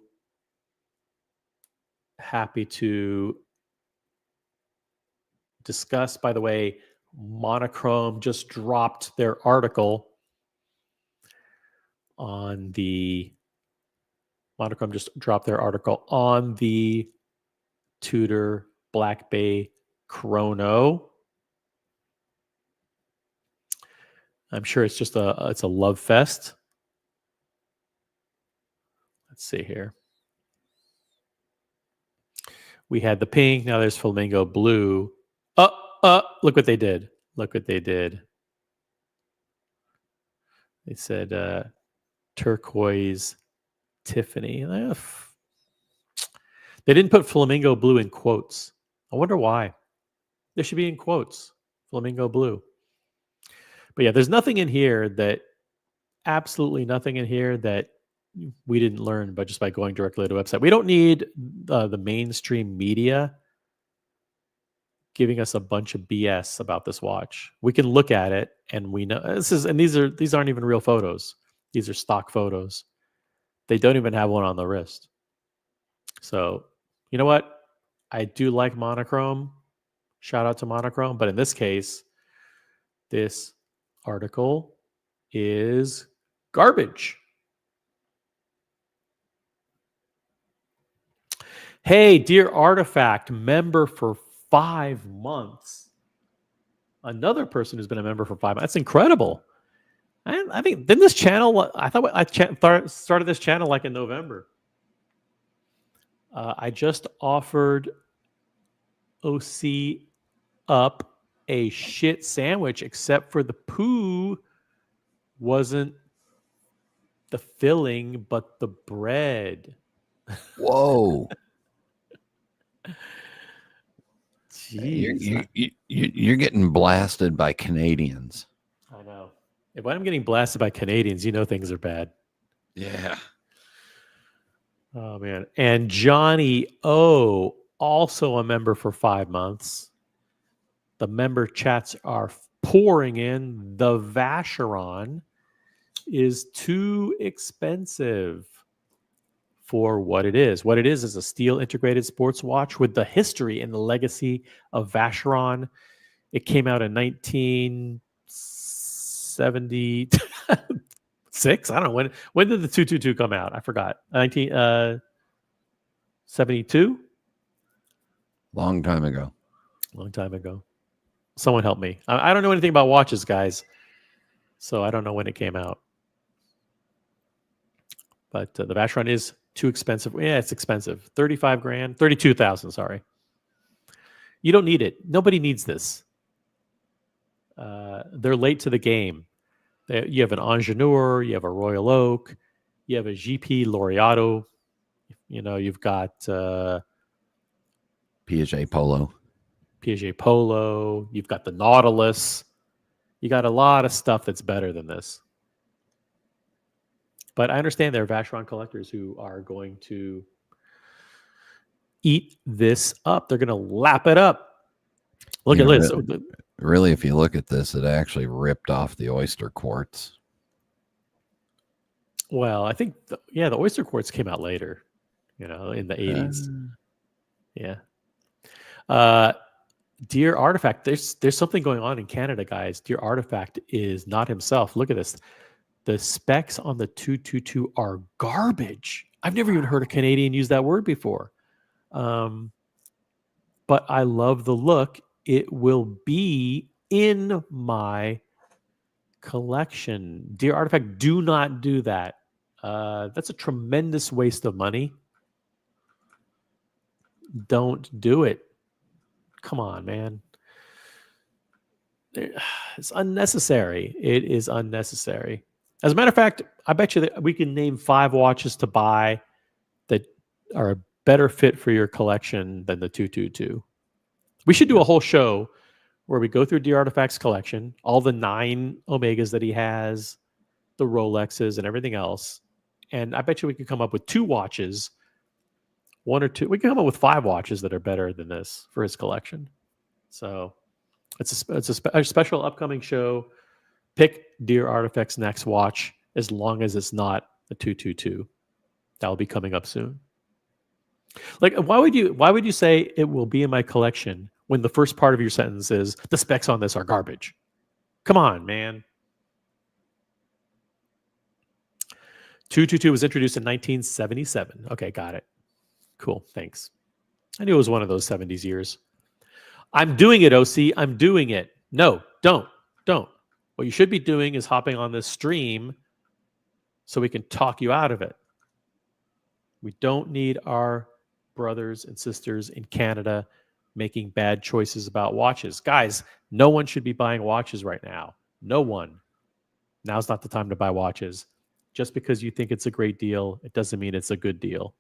discuss. By the way, Monochrome just dropped their article on the Tudor Black Bay Chrono. I'm sure it's just it's a love fest. Let's see here. We had the pink. Now there's Flamingo Blue. Look what they did. They said turquoise Tiffany. They didn't put Flamingo Blue in quotes. I wonder why. They should be in quotes. Flamingo Blue. But yeah, there's nothing in here absolutely nothing in here that we didn't learn by going directly to the website. We don't need the mainstream media giving us a bunch of BS about this watch. We can look at it and we know these aren't even real photos. These are stock photos. They don't even have one on the wrist. So, you know what? I do like Monochrome. Shout out to Monochrome, but in this case, this article is garbage. Hey, Dear Artifact, member for 5 months. Another person who's been a member for 5 months. That's incredible. I think, didn't this channel, I thought I started this channel like in November. I just offered OC up a shit sandwich, except for the poo wasn't the filling, but the bread. Whoa. Jeez. You're getting blasted by Canadians. I know. If I'm getting blasted by Canadians, you know things are bad. Yeah. Oh, man. And Johnny O, also a member for 5 months. The member chats are pouring in. The Vacheron is too expensive. for what it is. What it is a steel integrated sports watch with the history and the legacy of Vacheron. It came out in 1976. I don't know when did the 222 come out? I forgot. 1972. Long time ago. Long time ago. Someone help me. I don't know anything about watches, guys. So I don't know when it came out. But the Vacheron is too expensive. Yeah, it's expensive. 35 grand, 32,000, sorry. You don't need it. Nobody needs this. They're late to the game. You have an Ingenieur, you have a Royal Oak, you have a GP Laureato. You've got Piaget Polo. Piaget Polo. You've got the Nautilus. You got a lot of stuff that's better than this. But I understand there are Vacheron collectors who are going to eat this up. They're going to lap it up. Look at this. Really, if you look at this, it actually ripped off the oyster quartz. Well, I think, the oyster quartz came out later, in the 80s. Yeah. Dear Artifact, there's something going on in Canada, guys. Dear Artifact is not himself. Look at this. The specs on the 222 are garbage. I've never even heard a Canadian use that word before. But I love the look. It will be in my collection. Dear Artifact, do not do that. That's a tremendous waste of money. Don't do it. Come on, man. It's unnecessary. It is unnecessary. As a matter of fact, I bet you that we can name 5 watches to buy that are a better fit for your collection than the 222. We should do a whole show where we go through Dear Artifact's collection, all the 9 Omegas that he has, the Rolexes and everything else. And I bet you we could come up with 2 watches, 1 or 2. We can come up with 5 watches that are better than this for his collection. So it's a special upcoming show. Pick Dear Artifact's next watch as long as it's not a 222. That will be coming up soon. Like, why would you say it will be in my collection when the first part of your sentence is the specs on this are garbage? Come on, man. 222 was introduced in 1977. Okay, got it. Cool, thanks. I knew it was one of those 70s years. I'm doing it, OC. I'm doing it. No, don't. What you should be doing is hopping on this stream so we can talk you out of it. We don't need our brothers and sisters in Canada making bad choices about watches. Guys, no one should be buying watches right now. No one. Now's not the time to buy watches. Just because you think it's a great deal, it doesn't mean it's a good deal.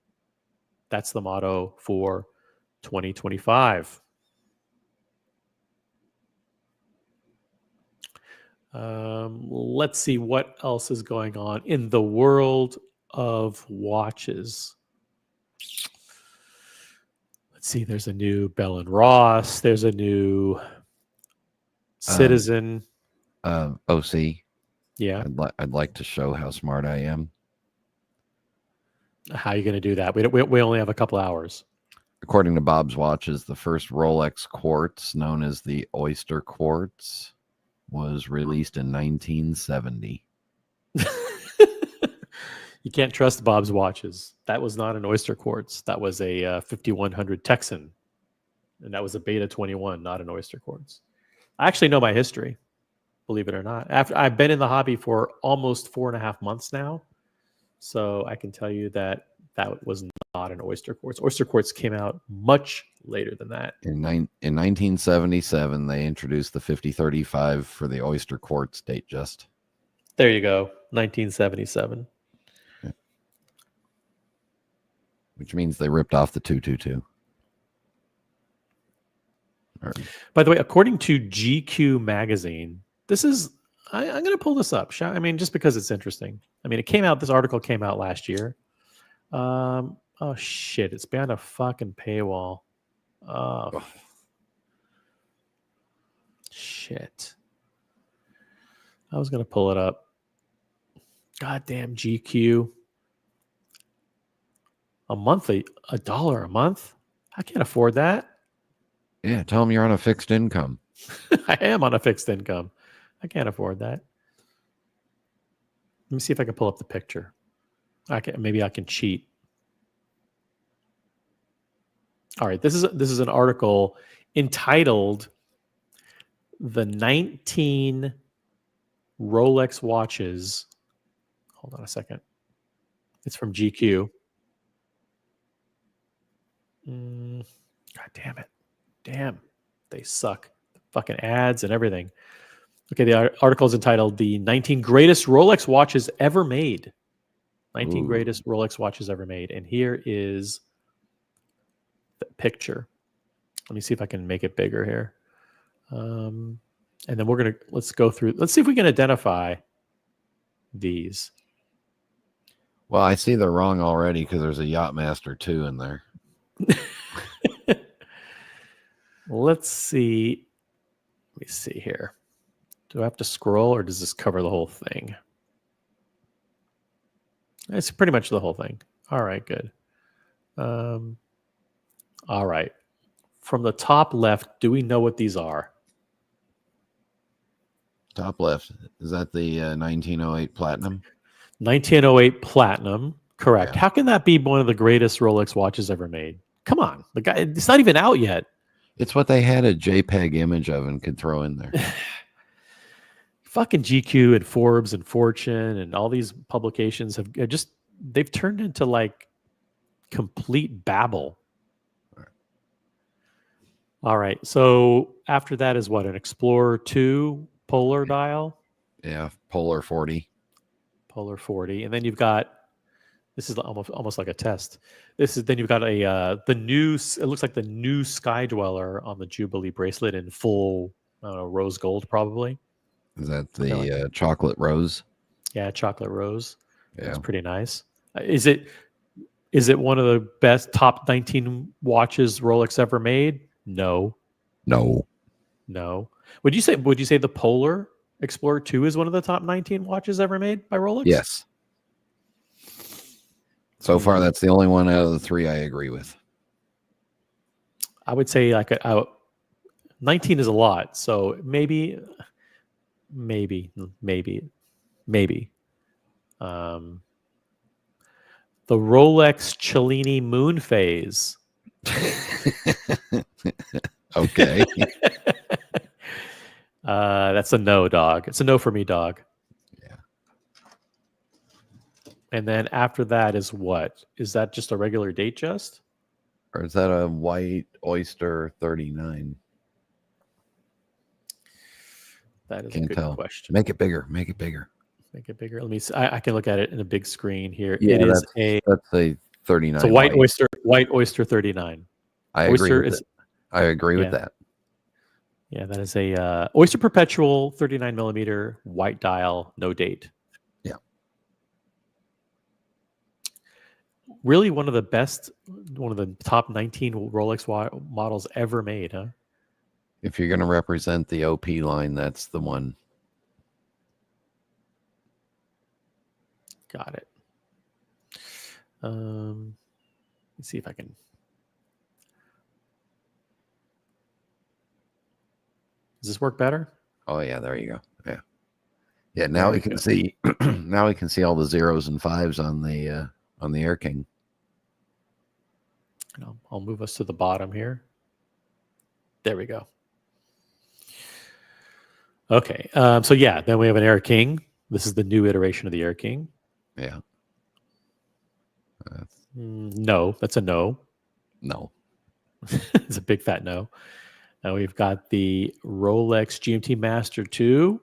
That's the motto for 2025. Let's see what else is going on in the world of watches. Let's see. There's a new Bell & Ross. There's a new Citizen. OC. Yeah. I'd like to show how smart I am. How are you going to do that? We only have a couple hours. According to Bob's Watches, the first Rolex quartz, known as the Oyster Quartz, was released in 1970. You can't trust Bob's Watches. That was not an Oyster Quartz. That was a 5100 Texan. And that was a Beta 21, not an Oyster Quartz. I actually know my history, believe it or not. I've been in the hobby for almost 4.5 months now. So I can tell you that was not an Oyster Quartz. Oyster Quartz came out much later than that. In 1977, they introduced the 5035 for the Oyster Quartz date just. There you go, 1977. Yeah. Which means they ripped off the 222. By the way, according to GQ magazine, this is, I'm going to pull this up. Just because it's interesting. This article came out last year. Oh shit, it's behind a fucking paywall. Oh, shit. I was going to pull it up. Goddamn GQ. A monthly, $1 a month? I can't afford that. Yeah, tell them you're on a fixed income. I am on a fixed income. I can't afford that. Let me see if I can pull up the picture. Maybe I can cheat. All right, this is an article entitled "The 19 Rolex Watches." Hold on a second. It's from GQ. God damn it. Damn. They suck. Fucking ads and everything. Okay, the article is entitled "The 19 Greatest Rolex Watches Ever Made." 19 Ooh. greatest Rolex watches ever made. And here is the picture. Let me see if I can make it bigger here. And then let's go through. Let's see if we can identify these. Well, I see they're wrong already because there's a Yachtmaster 2 in there. Let's see. Let me see here. Do I have to scroll or does this cover the whole thing? It's pretty much the whole thing. All right, good. All right. From the top left, do we know what these are? Top left. Is that the 1908 Platinum? 1908 Platinum. Correct. Yeah. How can that be one of the greatest Rolex watches ever made? Come on. The guy, it's not even out yet. It's what they had a JPEG image of and could throw in there. Fucking GQ and Forbes and Fortune and all these publications they've turned into like complete babble. All right. So after that is what? An Explorer 2 polar dial? Yeah, Polar 40. Polar 40. And then you've got, this is almost like a test. Then you've got it looks like the new Sky Dweller on the Jubilee bracelet in full, I don't know, rose gold probably. Is that Something the chocolate rose? Yeah, chocolate rose. Yeah. That's pretty nice. Is it one of the best top 19 watches Rolex ever made? No. Would you say the Polar Explorer 2 is one of the top 19 watches ever made by Rolex? Yes. So far, that's the only one out of the three I agree with. I would say 19 is a lot, so maybe. The Rolex Cellini Moon Phase. Okay. That's a no, dog. It's a no for me, dog. Yeah. And then after that is what? Is that just a regular date just? Or is that a White Oyster 39? That is Can't a good tell. question. Make it bigger. Make it bigger. Make it bigger. Let me see. I can look at it in a big screen here. Yeah, it is that's a 39. It's a White Oyster 39. I agree with it. I agree with that. Yeah, that is a Oyster Perpetual 39 millimeter white dial, no date. Yeah. Really one of the top 19 Rolex models ever made, huh? If you're going to represent the OP line, that's the one. Got it. Let's see if I can. Does this work better? Oh yeah, there you go. Yeah, yeah. Now we can see. Now we can see all the zeros and fives on the Air King. I'll move us to the bottom here. There we go. Okay. So yeah, then we have an Air King. This is the new iteration of the Air King. Yeah. No, that's a no. No. It's a big fat no. Now we've got the Rolex GMT Master 2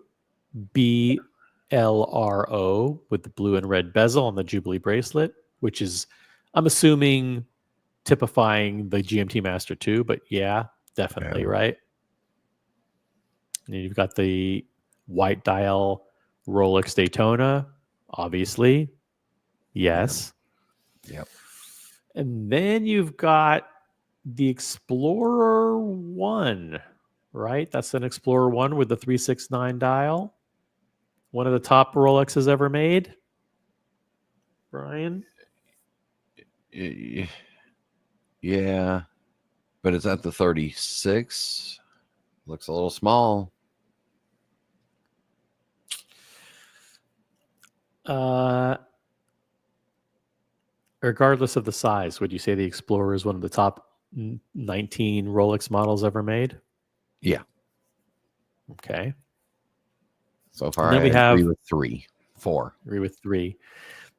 BLRO with the blue and red bezel on the Jubilee bracelet, which is, I'm assuming, typifying the GMT Master 2, but yeah, definitely, right? And you've got the white dial Rolex Daytona, obviously. Yes. Yep. And then you've got the Explorer 1, right? That's an Explorer 1 with the 369 dial. One of the top Rolexes ever made. Brian? Yeah, but it's at the 36. Looks a little small. Regardless of the size, would you say the Explorer is one of the top 19 Rolex models ever made? Yeah. Okay. So far, And then I we have agree with 4. agree with 3.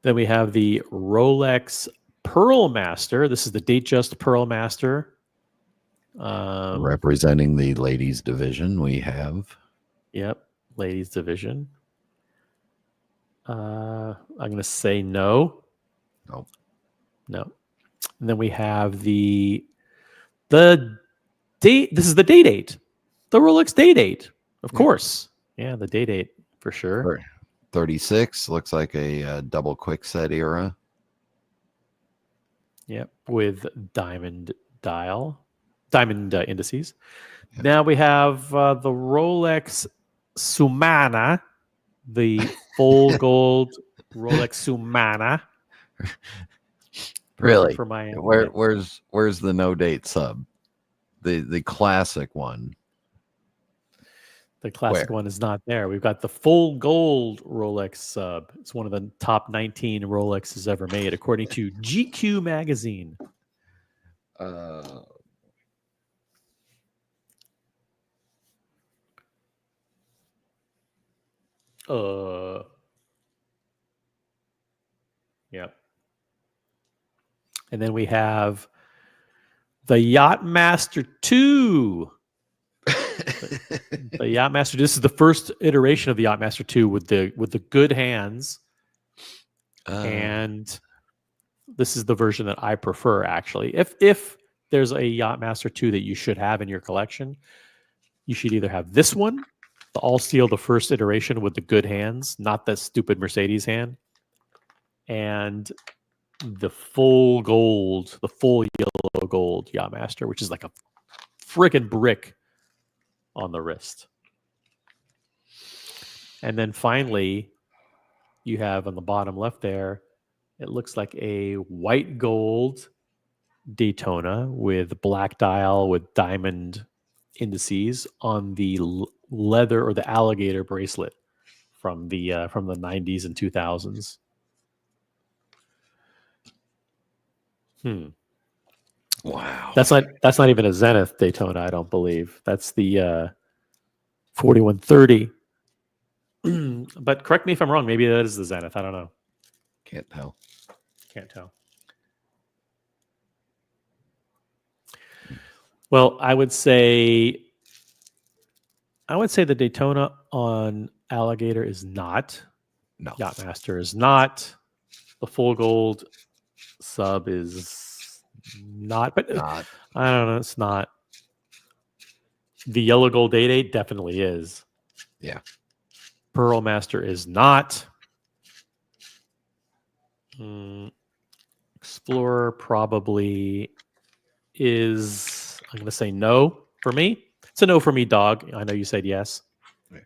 Then we have the Rolex Pearl Master. This is the Datejust Pearl Master. Representing the ladies division, we have. Yep, ladies division. I'm going to say no. Nope. No. And then we have the date. This is the Day-Date. The Rolex Day-Date. Of course. Yeah, the Day-Date for sure. 36 looks like a double quickset era. Yep, with diamond indices. Yep. Now we have the Rolex Sumana, the full gold Rolex Sumana. Really? For Miami. Where's the no date sub? The classic one. The classic one is not there. We've got the full gold Rolex sub. It's one of the top 19 Rolexes ever made, according to GQ magazine. Yep. And then we have the Yachtmaster 2. The Yachtmaster. This is the first iteration of the Yachtmaster 2 with the good hands. And this is the version that I prefer, actually. If there's a Yachtmaster 2 that you should have in your collection, you should either have this one, the all steel, the first iteration with the good hands, not that stupid Mercedes hand, and the full gold, the full yellow gold Yachtmaster, which is like a friggin' brick on the wrist. And then finally, you have on the bottom left there, it looks like a white gold Daytona with black dial with diamond indices on the leather or the alligator bracelet from the 90s and 2000s. Wow. That's not even a Zenith Daytona, I don't believe. That's the 4130. But correct me if I'm wrong. Maybe that is the Zenith. I don't know. Can't tell. Can't tell. Well, I would say the Daytona on Alligator is not. No. Yachtmaster is not. The full gold sub is not. But Not. I don't know. It's not. The yellow gold 88 definitely is. Yeah. Pearl Master is not. Explorer probably is. I'm going to say no for me. It's a no for me, dog. I know you said yes. Yeah.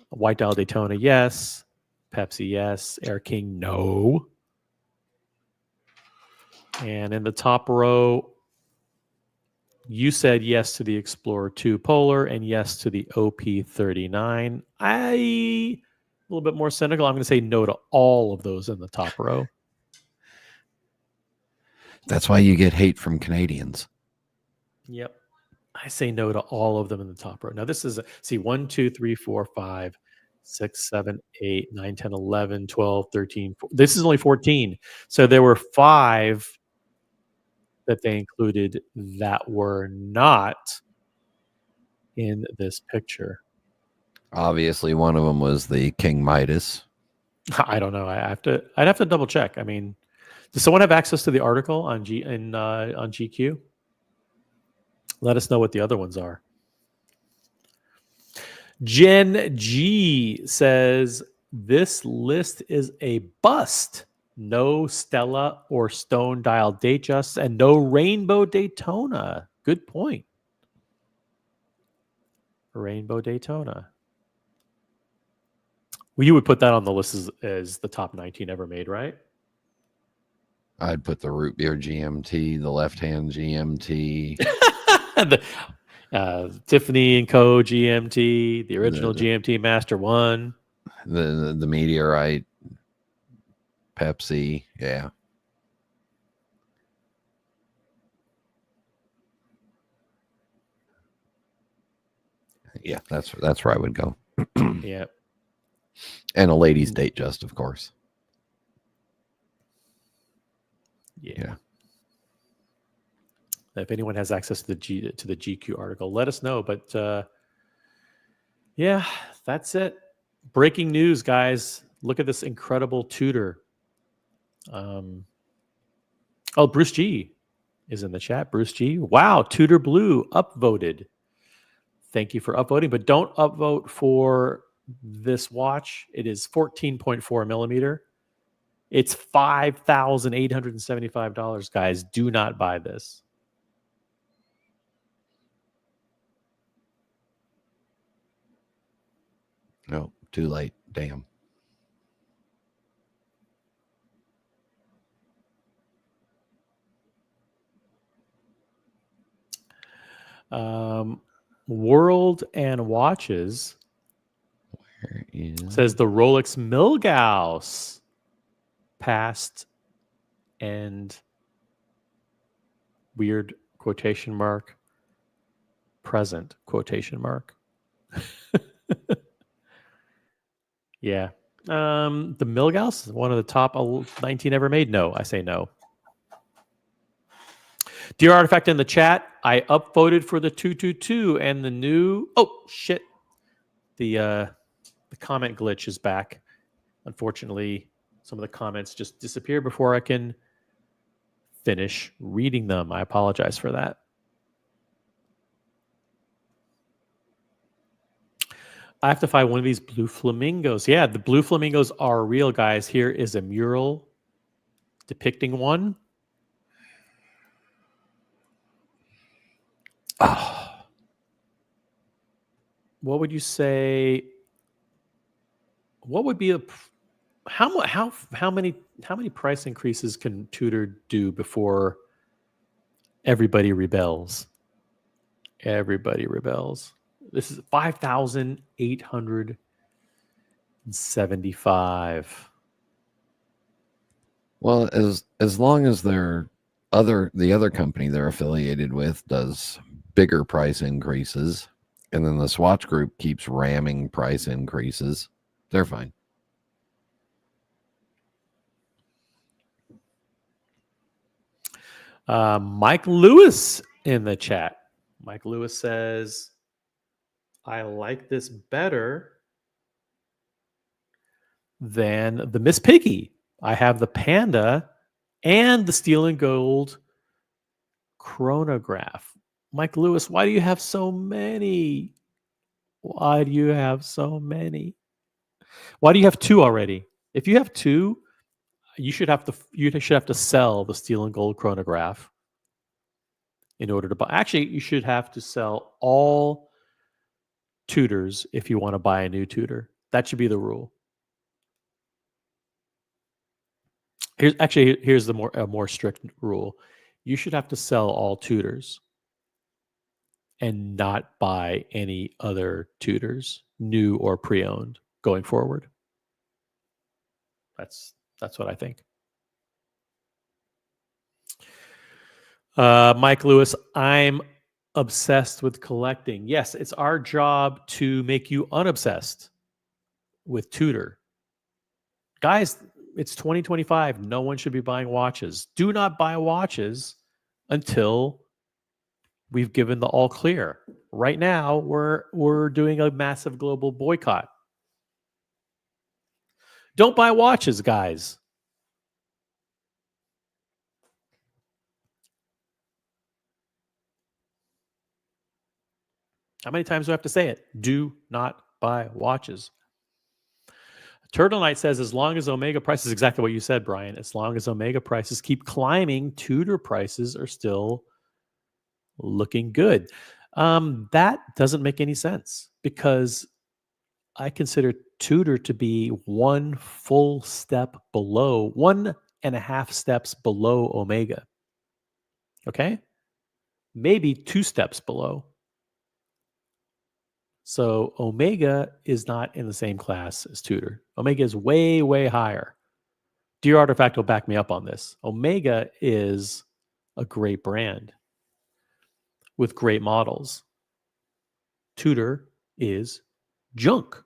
White Dial Daytona, yes. Pepsi, yes. Air King, no. And in the top row, you said yes to the Explorer 2 Polar and yes to the OP39. A little bit more cynical. I'm going to say no to all of those in the top row. That's why you get hate from Canadians. Yep. I say no to all of them in the top row. Now, this is, 1, 2, 3, 4, 5, 6, 7, 8, 9, 10, 11, 12, 13. This is only 14. So there were 5 that they included that were not in this picture. Obviously, one of them was the King Midas. I don't know. I'd have to double check. I mean, does someone have access to the article on GQ? Let us know what the other ones are. Jen G says this list is a bust. No Stella or Stone Dial Datejust and no Rainbow Daytona. Good point. Rainbow Daytona. Well, you would put that on the list as the top 19 ever made, right? I'd put the root beer GMT, the left hand GMT, the Tiffany and Co. GMT, the original the GMT Master One. the Meteorite, Pepsi. Yeah. Yeah, that's where I would go. Yeah. And a ladies' date, just of course. Yeah. If anyone has access to the GQ article, let us know. But yeah, that's it. Breaking news, guys. Look at this incredible Tudor. Oh, Bruce G is in the chat. Bruce G. Wow, Tudor Blue upvoted. Thank you for upvoting, but don't upvote for this watch. It is 14.4 millimeter. It's $5,875, guys. Do not buy this. No, too late. Damn. World and Watches says the Rolex Milgauss past and weird quotation mark present quotation mark. Yeah. The Milgauss is one of the top 19 ever made. No, I say no. Dear Artifact in the chat, I upvoted for the 222 and the new. Oh shit! The comment glitch is back. Unfortunately, some of the comments just disappear before I can finish reading them. I apologize for that. I have to find one of these blue flamingos. Yeah, the blue flamingos are real, guys. Here is a mural depicting one. What would you say? What would be a how many price increases can Tudor do before everybody rebels? Everybody rebels. This is 5,875. Well, as long as the other company they're affiliated with does bigger price increases, and then the Swatch Group keeps ramming price increases, they're fine. Mike Lewis in the chat. Mike Lewis says, I like this better than the Miss Piggy. I have the Panda and the steel and gold chronograph. Mike Lewis, why do you have so many? Why do you have so many? Why do you have two already? If you have two, you should have to sell the steel and gold chronograph in order to buy. Actually, you should have to sell all Tudors if you want to buy a new Tudor. That should be the rule. Here's the more strict rule. You should have to sell all Tudors and not buy any other Tudors, new or pre-owned, going forward. That's what I think. Mike Lewis, I'm obsessed with collecting. Yes, it's our job to make you unobsessed with Tudor. Guys, it's 2025. No one should be buying watches. Do not buy watches until we've given the all clear. Right now, we're doing a massive global boycott. Don't buy watches, guys. How many times do I have to say it? Do not buy watches. Turtle Knight says, as long as Omega prices, exactly what you said, Brian, as long as Omega prices keep climbing, Tudor prices are still looking good. That doesn't make any sense because I consider Tudor to be one full step below, one 1.5 steps below Omega. Okay? Maybe 2 steps below. So Omega is not in the same class as Tudor. Omega is way, way higher. Dear Artifact will back me up on this. Omega is a great brand with great models. Tudor is junk.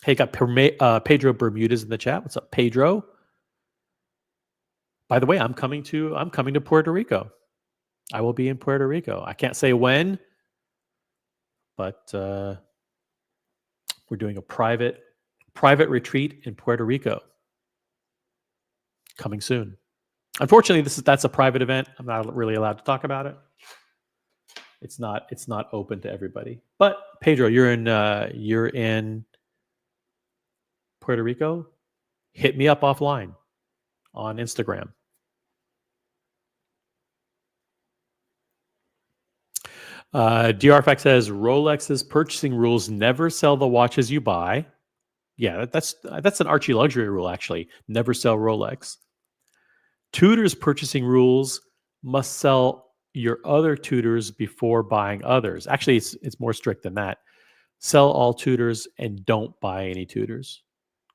Hey, got Pedro Bermudez in the chat. What's up, Pedro? By the way, I'm coming to Puerto Rico. I will be in Puerto Rico. I can't say when, but we're doing a private retreat in Puerto Rico. Coming soon. Unfortunately, that's a private event. I'm not really allowed to talk about it. It's not open to everybody. But Pedro, you're in Puerto Rico. Hit me up offline on Instagram. DRFX says Rolex's purchasing rules never sell the watches you buy. Yeah, that's an Archie luxury rule, actually. Never sell Rolex. Tudor's purchasing rules must sell your other Tudors before buying others. Actually, it's more strict than that. Sell all Tudors and don't buy any Tudors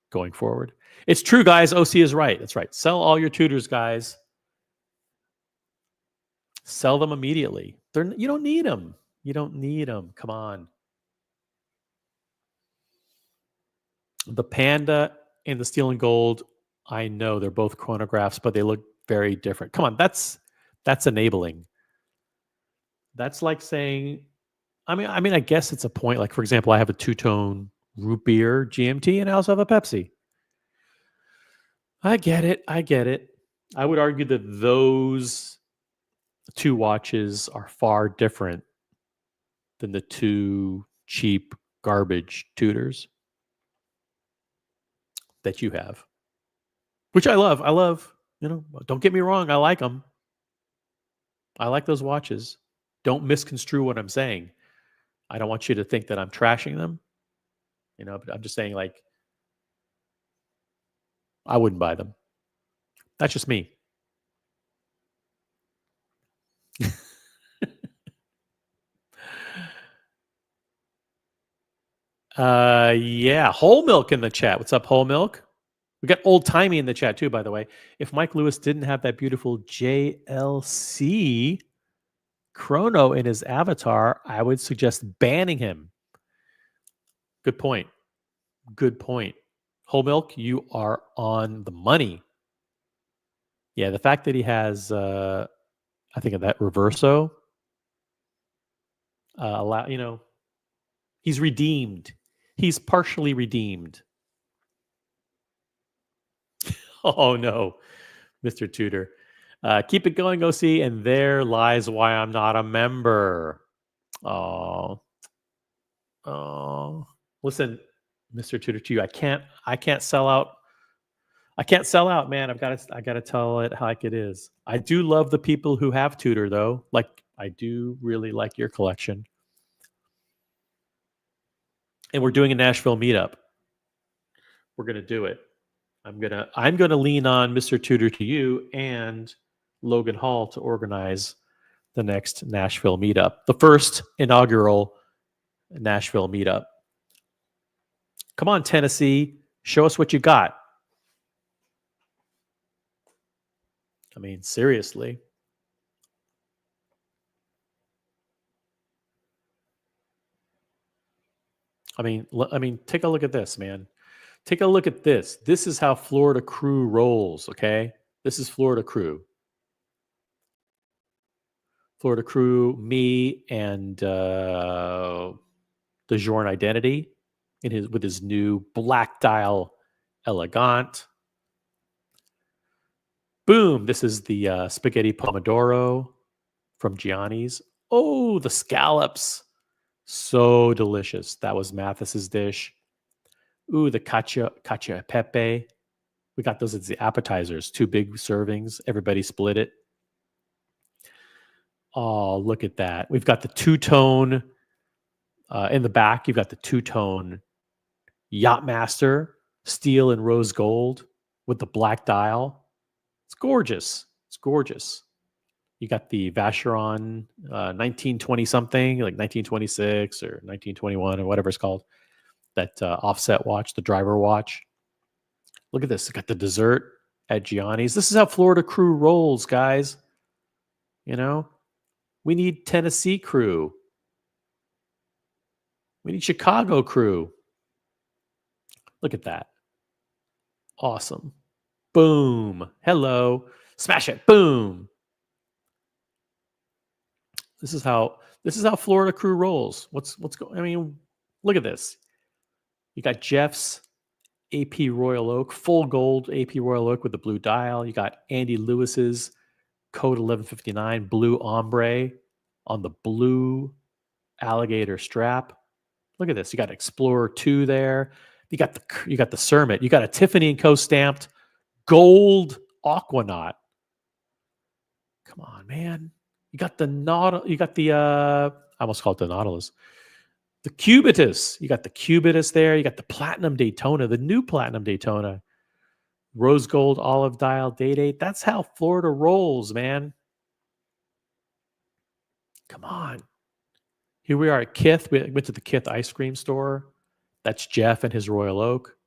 going forward. It's true, guys. OC is right. That's right. Sell all your Tudors, guys. Sell them immediately. You don't need them. You don't need them. Come on. The Panda and the Steel and Gold, I know they're both chronographs, but they look very different. Come on, that's enabling. That's like saying, I mean, I guess it's a point. Like, for example, I have a two-tone root beer GMT, and I also have a Pepsi. I get it. I would argue that those two watches are far different than the two cheap garbage Tudors that you have, which I love. Don't get me wrong. I like them. I like those watches. Don't misconstrue what I'm saying. I don't want you to think that I'm trashing them. But I'm just saying, like, I wouldn't buy them. That's just me. Yeah, Whole Milk in the chat. What's up, Whole Milk? We got Old Timey in the chat too, by the way. If Mike Lewis didn't have that beautiful JLC Chrono in his avatar, I would suggest banning him. Good point. Whole Milk, you are on the money. Yeah, the fact that he has, I think of that Reverso, he's redeemed. He's partially redeemed. Oh no, Mr. Tudor. Keep it going, OC, and there lies why I'm not a member. Oh. Listen, Mr. Tudor, to you, I can't sell out. I can't sell out, man. I gotta tell it like it is. I do love the people who have Tudor, though. Like, I do really like your collection. And we're doing a Nashville meetup. We're gonna do it. I'm gonna lean on Mr. Tudor to you and Logan Hall to organize the next Nashville meetup, the first inaugural Nashville meetup. Come on, Tennessee, show us what you got. I mean, seriously. I mean, take a look at this, man. Take a look at this. This is how Florida Crew rolls, okay? This is Florida Crew. Florida Crew, me, and DeJourn Identity with his new black dial Elegant. Boom. This is the spaghetti pomodoro from Gianni's. Oh, the scallops. So delicious. That was Mathis's dish. Ooh, the cacio e pepe. We got those as the appetizers. 2 big servings. Everybody split it. Oh, look at that. We've got the two-tone in the back. You've got the two-tone Yachtmaster, steel and rose gold. with the black dial. It's gorgeous. It's gorgeous. You got the Vacheron 1920 something, like 1926 or 1921 or whatever it's called. That offset watch, the driver watch. Look at this. It's got the dessert at Gianni's. This is how Florida crew rolls, guys. You know, we need Tennessee crew. We need Chicago crew. Look at that. Awesome. Boom. Hello. Smash it. Boom. This is how Florida crew rolls. What's going? I mean, look at this. You got Jeff's AP Royal Oak, full gold AP Royal Oak with the blue dial. You got Andy Lewis's code 1159 blue ombre on the blue alligator strap. Look at this. You got Explorer 2 there. You got the Cermet. You got a Tiffany & Co. stamped gold Aquanaut. Come on, man. You got the I almost called it the Nautilus. The Cubitus. You got the Cubitus there. You got the Platinum Daytona, the new Platinum Daytona. Rose gold olive dial date. That's how Florida rolls, man. Come on. Here we are at Kith. We went to the Kith ice cream store. That's Jeff and his Royal Oak.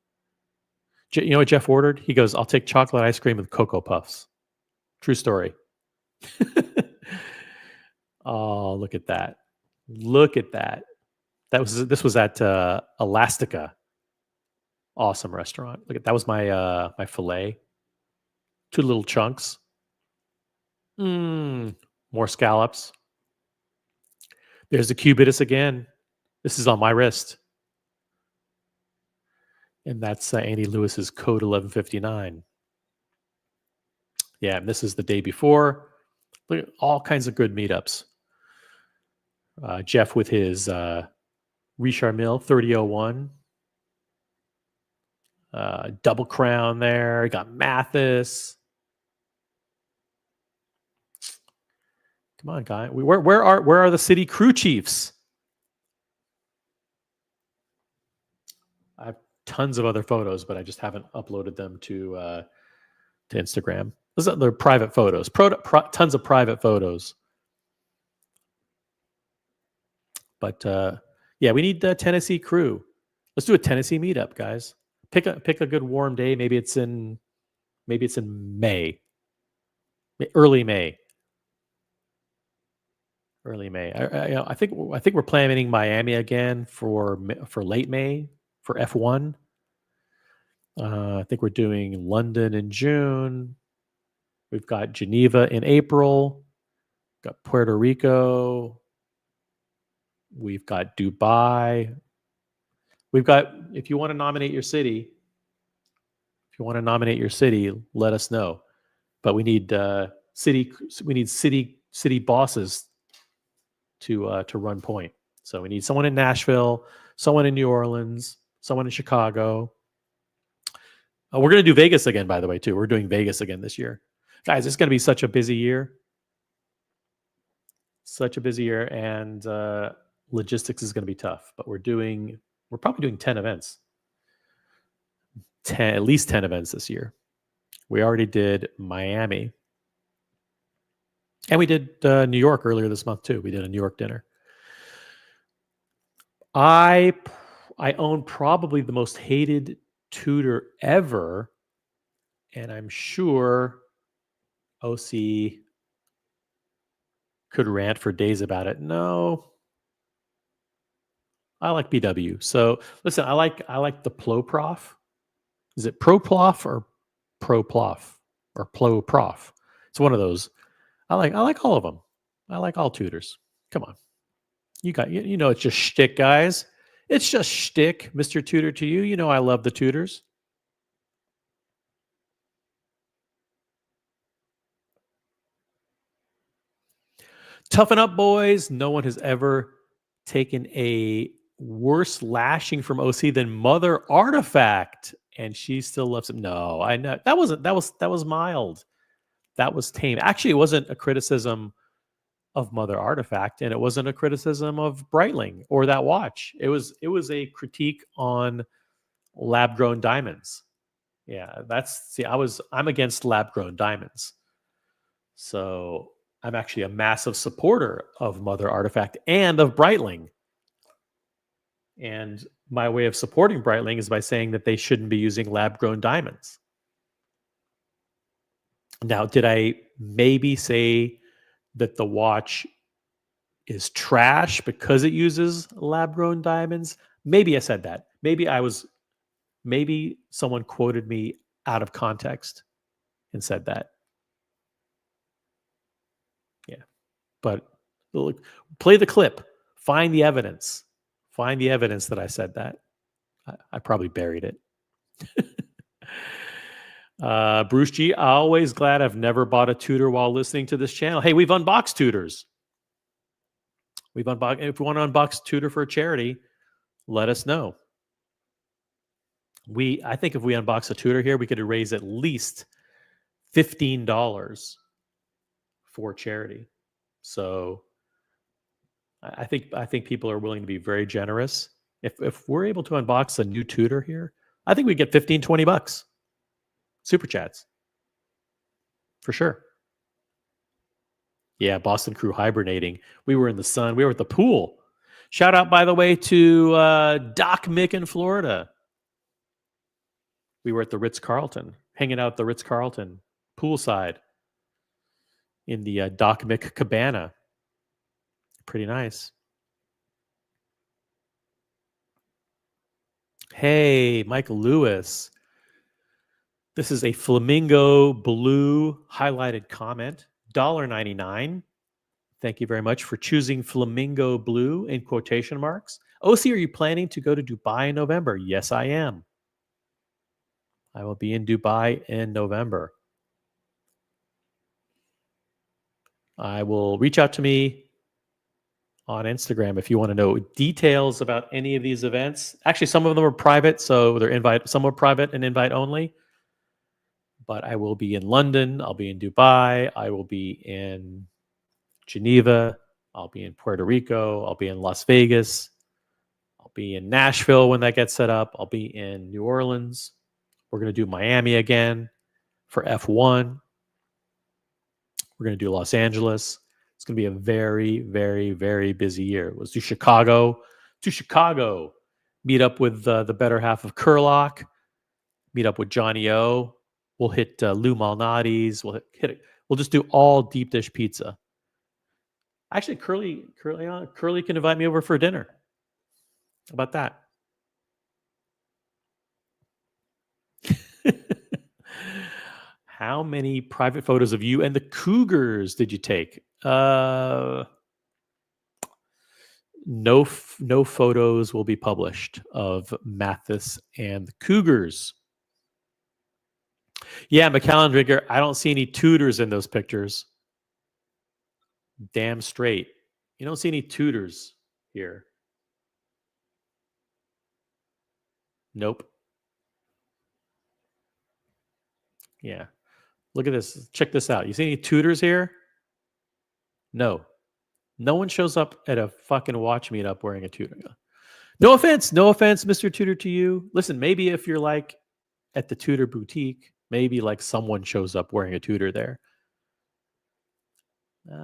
You know what Jeff ordered? He goes, I'll take chocolate ice cream with Cocoa Puffs. True story. Oh, look at that. Look at that. This was at Elastica. Awesome restaurant. Look at that was my my filet. 2 little chunks. More scallops. There's the Cubitus again. This is on my wrist. And that's Andy Lewis's code 1159. Yeah, and this is the day before. Look at all kinds of good meetups. Jeff with his Richard Mille 3001. Double Crown there. Got Mathis. Come on, guy. Where are the city crew chiefs? I have tons of other photos, but I just haven't uploaded them to Instagram. They're private photos. Tons of private photos. But yeah, we need the Tennessee crew. Let's do a Tennessee meetup, guys. Pick a good warm day. Maybe it's in May. Early May. I think we're planning Miami again for late May for F1. I think we're doing London in June. We've got Geneva in April. Got Puerto Rico. We've got Dubai. We've got, if you want to nominate your city, let us know. But we need city bosses to run point. So we need someone in Nashville, someone in New Orleans, someone in Chicago. We're going to do Vegas again, by the way, too. We're doing Vegas again this year. Guys, it's going to be such a busy year. And logistics is going to be tough. But we're probably doing 10 events. At least 10 events this year. We already did Miami. And we did New York earlier this month, too. We did a New York dinner. I own probably the most hated Tudor ever. And I'm sure OC could rant for days about it. No. I like BW. So listen, I like the Ploprof. Is it Proplof or Proplof or Ploprof? It's one of those. I like all of them. I like all Tudors. Come on. You know it's just shtick, guys. It's just shtick, Mr. Tudor to you. You know I love the Tudors. Toughen up, boys. No one has ever taken a worse lashing from OC than Mother Artifact, and she still loves him. No, I know that was mild. That was tame. Actually, it wasn't a criticism of Mother Artifact, and it wasn't a criticism of Breitling or that watch. It was a critique on lab-grown diamonds. Yeah, I'm against lab grown diamonds. So I'm actually a massive supporter of Mother Artifact and of Breitling. And my way of supporting Breitling is by saying that they shouldn't be using lab grown diamonds. Now, did I maybe say that the watch is trash because it uses lab grown diamonds? Maybe I said that. Maybe someone quoted me out of context and said that. Yeah. But look, play the clip. Find the evidence. Find the evidence that I said that. I probably buried it. Bruce G, always glad I've never bought a Tudor while listening to this channel. Hey, we've unboxed Tudors. If you want to unbox Tudor for a charity, let us know. I think if we unbox a Tudor here, we could raise at least $15 for charity. So I think people are willing to be very generous. If we're able to unbox a new Tudor here, I think we get 15, 20 bucks. Super chats. For sure. Yeah, Boston crew hibernating. We were in the sun. We were at the pool. Shout out, by the way, to Doc Mick in Florida. We were at the Ritz-Carlton, hanging out at the Ritz-Carlton poolside in the Doc Mick cabana. Pretty nice. Hey, Michael Lewis. This is a Flamingo Blue highlighted comment. $1.99. Thank you very much for choosing Flamingo Blue in quotation marks. OC, are you planning to go to Dubai in November? Yes, I am. I will be in Dubai in November. I will reach out to me on Instagram if you want to know details about any of these events. Actually, some of them are private, so some are private and invite only. But I will be in London. I'll be in Dubai. I will be in Geneva. I'll be in Puerto Rico. I'll be in Las Vegas. I'll be in Nashville when that gets set up. I'll be in New Orleans. We're going to do Miami again for F1. We're going to do Los Angeles. It's going to be a very, very, very busy year. Let's do Chicago. To Chicago. Meet up with the better half of Kurlock. Meet up with Johnny O. We'll hit Lou Malnati's. We'll hit it. We'll just do all deep dish pizza. Actually, Curly can invite me over for dinner. How about that? How many private photos of you and the Cougars did you take? No photos will be published of Mathis and the Cougars. Yeah, McAllen Drinker, I don't see any Tudors in those pictures. Damn straight. You don't see any Tudors here. Nope. Yeah. Look at this. Check this out. You see any Tudors here? No. No one shows up at a fucking watch meetup wearing a Tudor. No offense, Mr. Tudor, to you. Listen, maybe if you're like at the Tudor boutique, maybe like someone shows up wearing a Tudor there.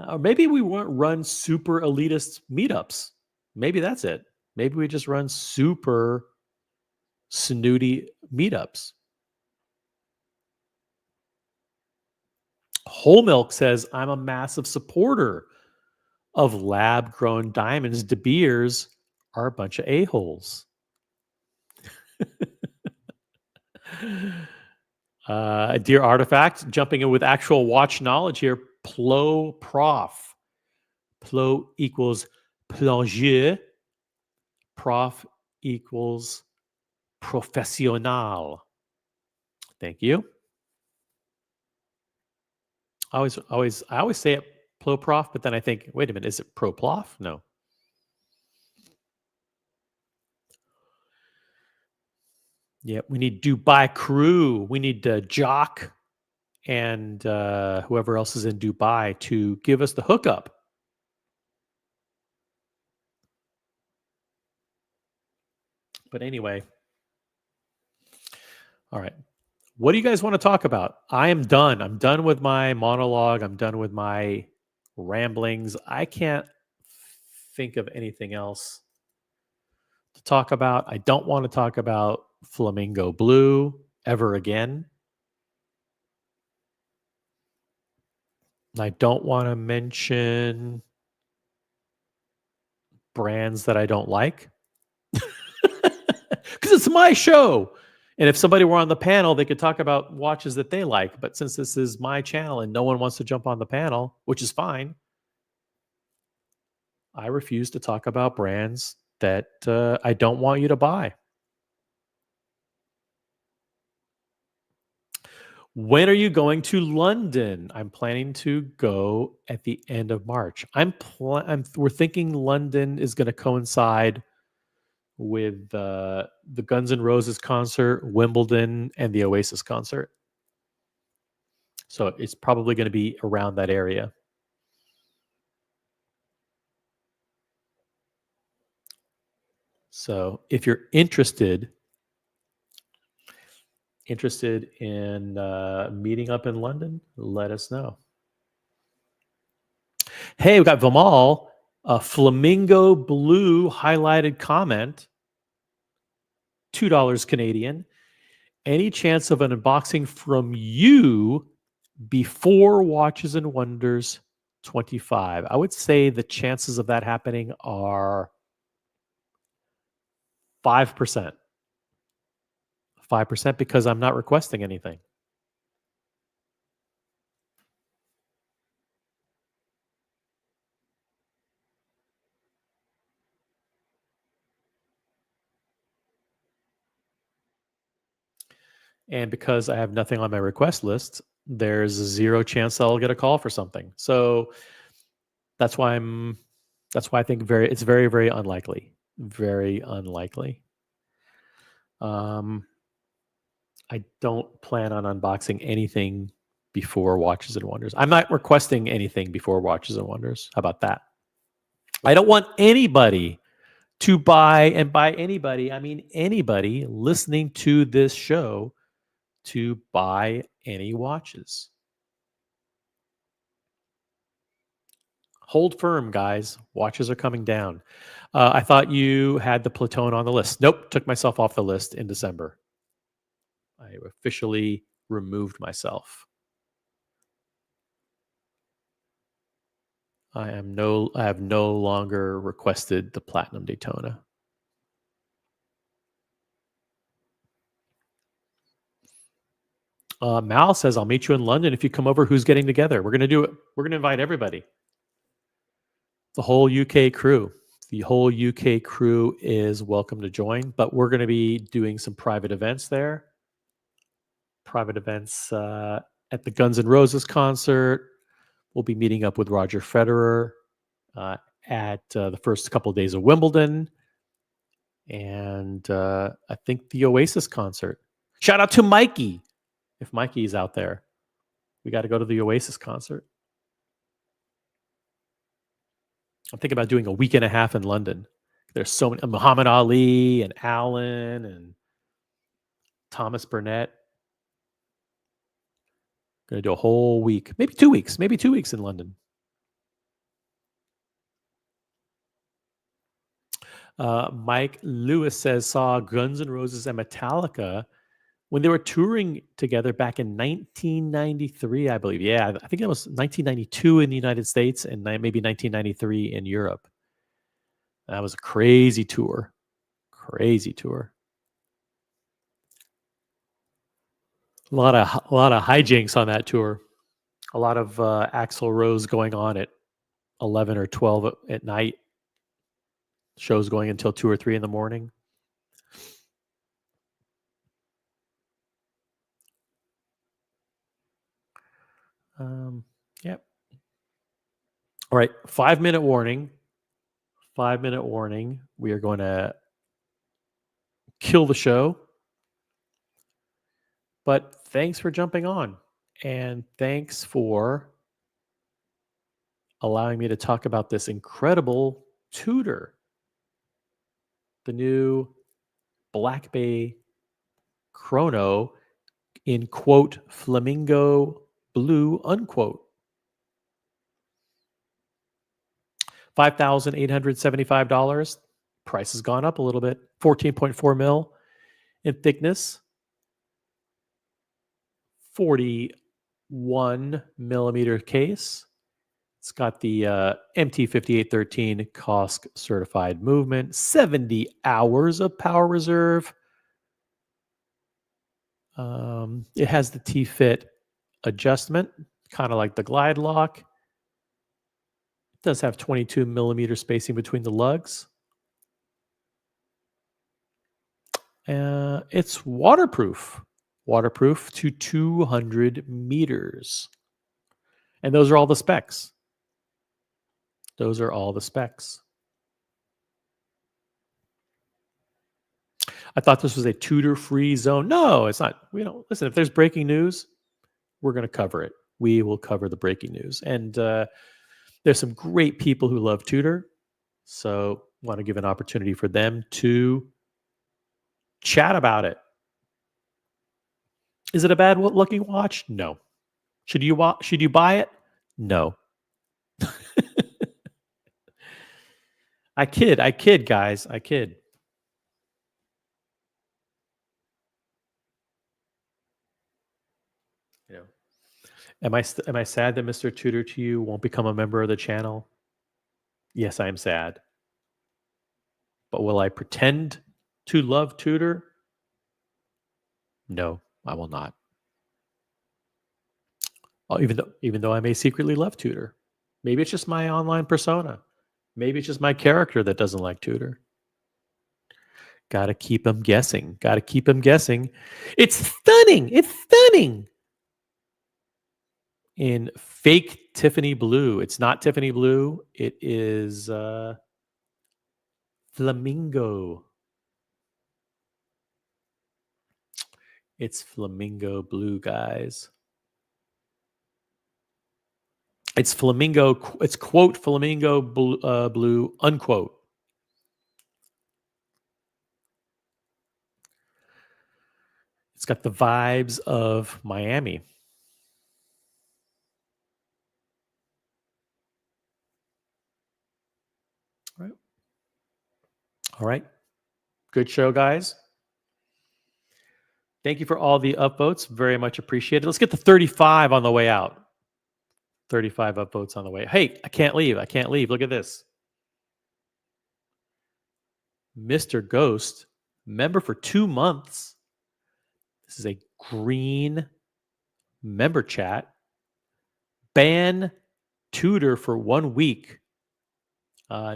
Or maybe we won't run super elitist meetups. Maybe that's it. Maybe we just run super snooty meetups. Whole Milk says, I'm a massive supporter of lab-grown diamonds. De Beers are a bunch of a-holes. Dear Artifact, jumping in with actual watch knowledge here. Plo Prof. Plo equals plongeur. Prof equals professionnel. Thank you. I always say it Plo Prof, but then I think, wait a minute, is it Pro Plof? No. Yeah, we need Dubai crew. We need Jock and whoever else is in Dubai to give us the hookup. But anyway, all right. What do you guys want to talk about? I am done. I'm done with my monologue. I'm done with my ramblings. I can't think of anything else to talk about. I don't want to talk about Flamingo Blue ever again. I don't want to mention brands that I don't like because it's my show. And if somebody were on the panel, they could talk about watches that they like. But since this is my channel and no one wants to jump on the panel, which is fine, I refuse to talk about brands that I don't want you to buy. When are you going to London? I'm planning to go at the end of March. We're thinking London is going to coincide with the Guns N' Roses concert, Wimbledon, and the Oasis concert. So it's probably going to be around that area. So if you're interested in meeting up in London, let us know. Hey, we got Vimal, a Flamingo Blue highlighted comment, $2 Canadian. Any chance of an unboxing from you before Watches and Wonders 25? I would say the chances of that happening are 5%. 5% because I'm not requesting anything. And because I have nothing on my request list, there's a 0 chance I'll get a call for something. So that's why I think it's very, very unlikely. Very unlikely. I don't plan on unboxing anything before Watches and Wonders. I'm not requesting anything before Watches and Wonders. How about that? I don't want anybody to buy, and by anybody, I mean anybody listening to this show to buy any watches. Hold firm, guys. Watches are coming down. I thought you had the Platone on the list. Nope, took myself off the list in December. I officially removed myself. I have no longer requested the Platinum Daytona. Mal says, I'll meet you in London if you come over. Who's getting together? We're going to do it. We're going to invite everybody. The whole UK crew. The whole UK crew is welcome to join, but we're going to be doing some private events there. Private events at the Guns N' Roses concert. We'll be meeting up with Roger Federer at the first couple of days of Wimbledon. And I think the Oasis concert. Shout out to Mikey. If Mikey is out there, we got to go to the Oasis concert. I'm thinking about doing a week and a half in London. There's so many, Muhammad Ali and Allen and Thomas Burnett. Going to do a whole week, maybe 2 weeks, in London. Mike Lewis says, saw Guns N' Roses and Metallica when they were touring together back in 1993, I believe. Yeah, I think it was 1992 in the United States and maybe 1993 in Europe. That was a crazy tour. Crazy tour. A lot of hijinks on that tour. A lot of Axl Rose going on at 11 or 12 at night. Shows going until 2 or 3 in the morning. Yep. All right. 5-minute warning. 5-minute warning. We are going to kill the show. But thanks for jumping on. And thanks for allowing me to talk about this incredible Tudor. The new Black Bay Chrono. in quote Flamingo Blue unquote. $5,875. Price has gone up a little bit. 14.4 mil in thickness. 41 millimeter case. It's got the MT5813 COSC certified movement. 70 hours of power reserve. It has the T-fit adjustment, kind of like the glide lock. It does have 22 millimeter spacing between the lugs. It's waterproof to 200 meters. And those are all the specs. Those are all the specs. I thought this was a Tudor-free zone. No, it's not. We don't listen. If there's breaking news, we're going to cover it. We will cover the breaking news. And there's some great people who love Tudor, so want to give an opportunity for them to chat about it. Is it a bad looking watch? No. Should you buy it? No. I kid, guys. I kid. You know, am I sad that Mr. Tudor to you won't become a member of the channel? Yes, I am sad. But will I pretend to love Tudor? No, I will not. Even though I may secretly love Tudor. Maybe it's just my online persona. Maybe it's just my character that doesn't like Tudor. Gotta keep them guessing. Gotta keep them guessing. It's stunning. It's stunning. In fake Tiffany blue. It's not Tiffany blue. It is flamingo. It's flamingo blue, guys. It's flamingo. It's quote flamingo blue unquote. It's got the vibes of Miami. All right. Good show, guys. Thank you for all the upvotes. Very much appreciated. Let's get to 35 on the way out. 35 upvotes on the way. Hey, I can't leave. I can't leave. Look at this. Mr. Ghost, member for 2 months. This is a green member chat. Ban Tudor for 1 week.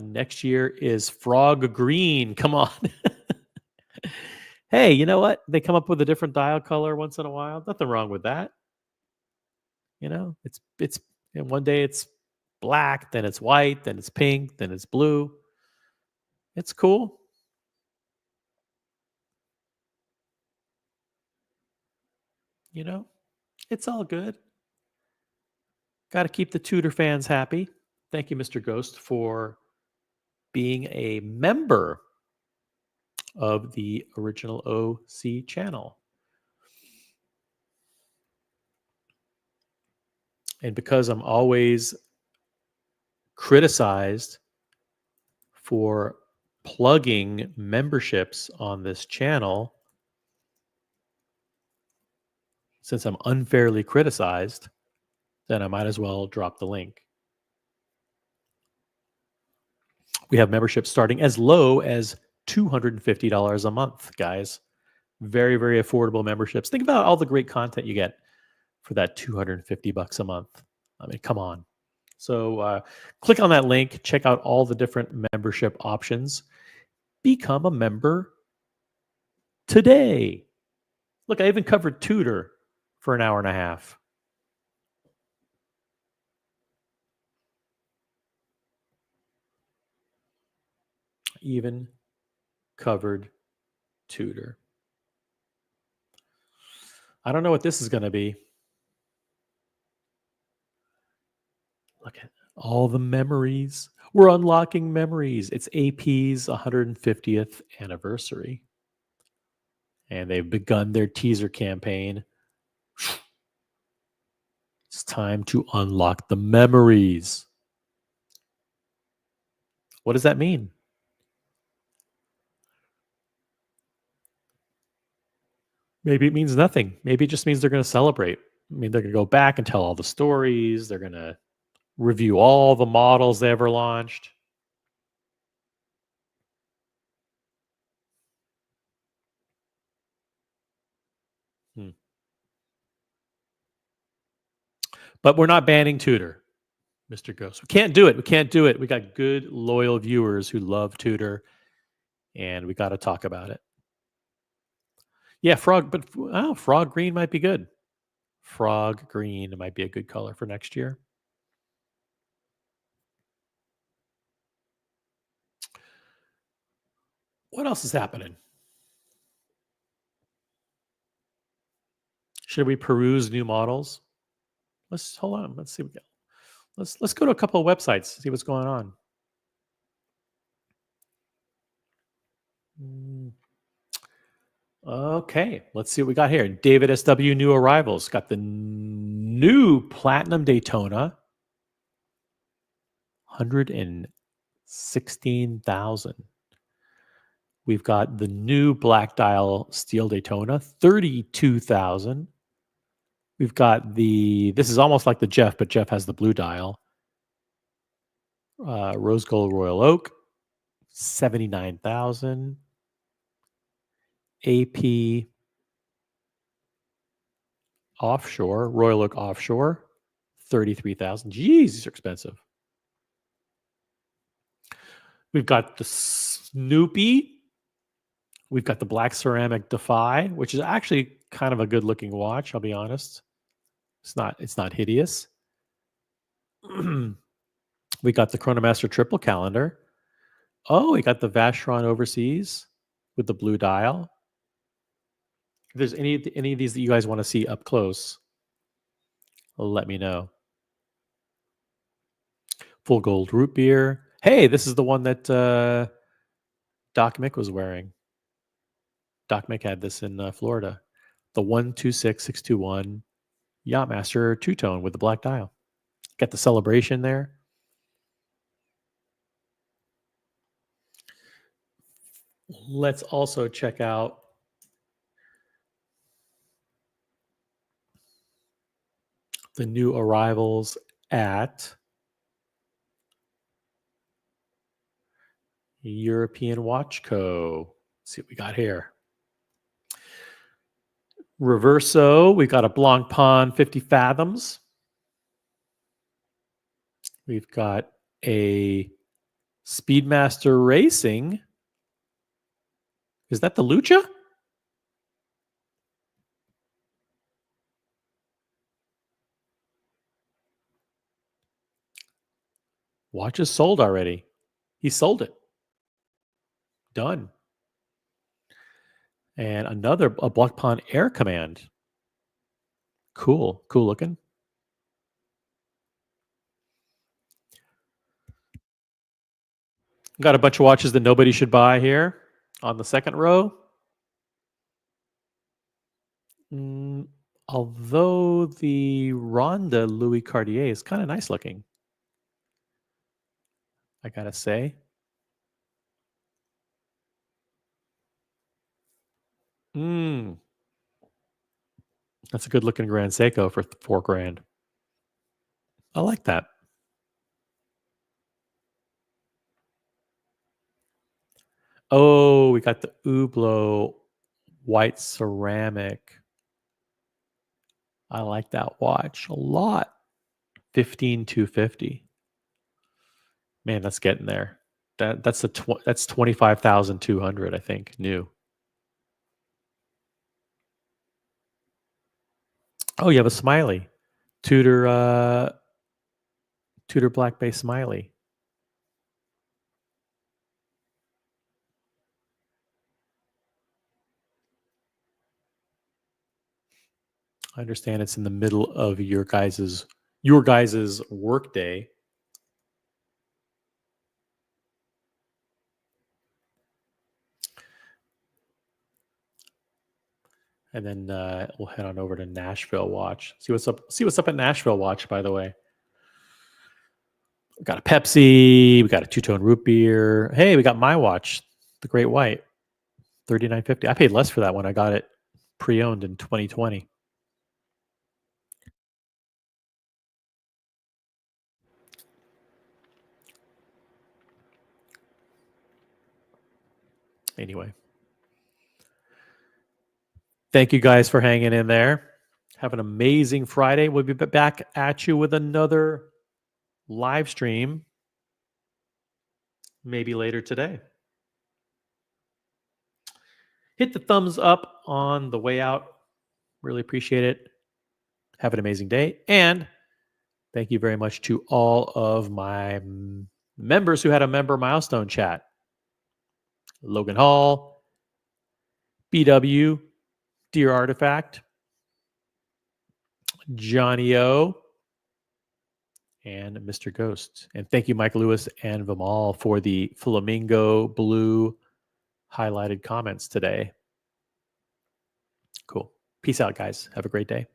Next year is Frog Green. Come on. Hey, you know what? They come up with a different dial color once in a while. Nothing wrong with that. You know, it's and one day it's black, then it's white, then it's pink, then it's blue. It's cool. You know, it's all good. Got to keep the Tudor fans happy. Thank you, Mr. Ghost, for being a member of the original OC channel. And because I'm always criticized for plugging memberships on this channel, since I'm unfairly criticized, then I might as well drop the link. We have memberships starting as low as $250 a month, guys. Very, very affordable memberships. Think about all the great content you get for that $250 a month. I mean, come on. So click on that link. Check out all the different membership options. Become a member today. Look, I even covered Tudor for an hour and a half. Even covered Tudor. I don't know what this is going to be. Look at all the memories. We're unlocking memories. It's AP's 150th anniversary. And they've begun their teaser campaign It's time to unlock the memories. What does that mean? Maybe it means nothing. Maybe it just means they're going to celebrate. I mean, they're going to go back and tell all the stories. They're going to review all the models they ever launched. But we're not banning Tudor, Mr. Ghost. We can't do it. We can't do it. We got good, loyal viewers who love Tudor, and we got to talk about it. Yeah, frog green might be good. Frog green might be a good color for next year. What else is happening? Should we peruse new models? Let's hold on. Let's see. Let's go to a couple of websites, see what's going on. Okay, let's see what we got here. David SW new arrivals. Got the new Platinum Daytona. 116,000. We've got the new Black Dial Steel Daytona. 32,000. We've got this is almost like the Jeff, but Jeff has the blue dial. Rose Gold Royal Oak. 79,000. AP Offshore, Royal Oak Offshore, 33,000. Jeez, these are expensive. We've got the Snoopy. We've got the Black Ceramic Defy, which is actually kind of a good looking watch, I'll be honest. It's not hideous. We got the Chronomaster Triple Calendar. Oh, we got the Vacheron Overseas with the blue dial. If there's any of these that you guys want to see up close, let me know. Full Gold Root Beer. Hey, this is the one that Doc Mick was wearing. Doc Mick had this in Florida. The 126621 Yachtmaster two-tone with the black dial. Got the celebration there. Let's also check out the new arrivals at European Watch Co. Let's see what we got here. Reverso, we got a Blancpain 50 Fathoms. We've got a Speedmaster Racing. Is that the Lucha? Watch is sold already. He sold it. Done. And a Blancpain Air Command. Cool. Cool looking. Got a bunch of watches that nobody should buy here on the second row. Although the Ronda Louis Cartier is kind of nice looking, I gotta say. That's a good looking Grand Seiko for $4,000. I like that. Oh, we got the Hublot white ceramic. I like that watch a lot. 15,250. Man, that's getting there. That's 25,200, I think, new. Oh, you have a Smiley. Tudor Black Bay Smiley. I understand it's in the middle of your guys's work day. And then we'll head on over to Nashville Watch. See what's up. See what's up at Nashville Watch, by the way. We got a Pepsi. We got a two-tone root beer. Hey, we got my watch, the Great White, $39.50. I paid less for that when I got it pre-owned in 2020. Anyway, thank you guys for hanging in there. Have an amazing Friday. We'll be back at you with another live stream maybe later today. Hit the thumbs up on the way out. Really appreciate it. Have an amazing day. And thank you very much to all of my members who had a member milestone chat. Logan Hall, BW, Dear Artifact, Johnny O, and Mr. Ghost. And thank you, Mike Lewis and Vimal, for the Flamingo Blue highlighted comments today. Cool. Peace out, guys. Have a great day.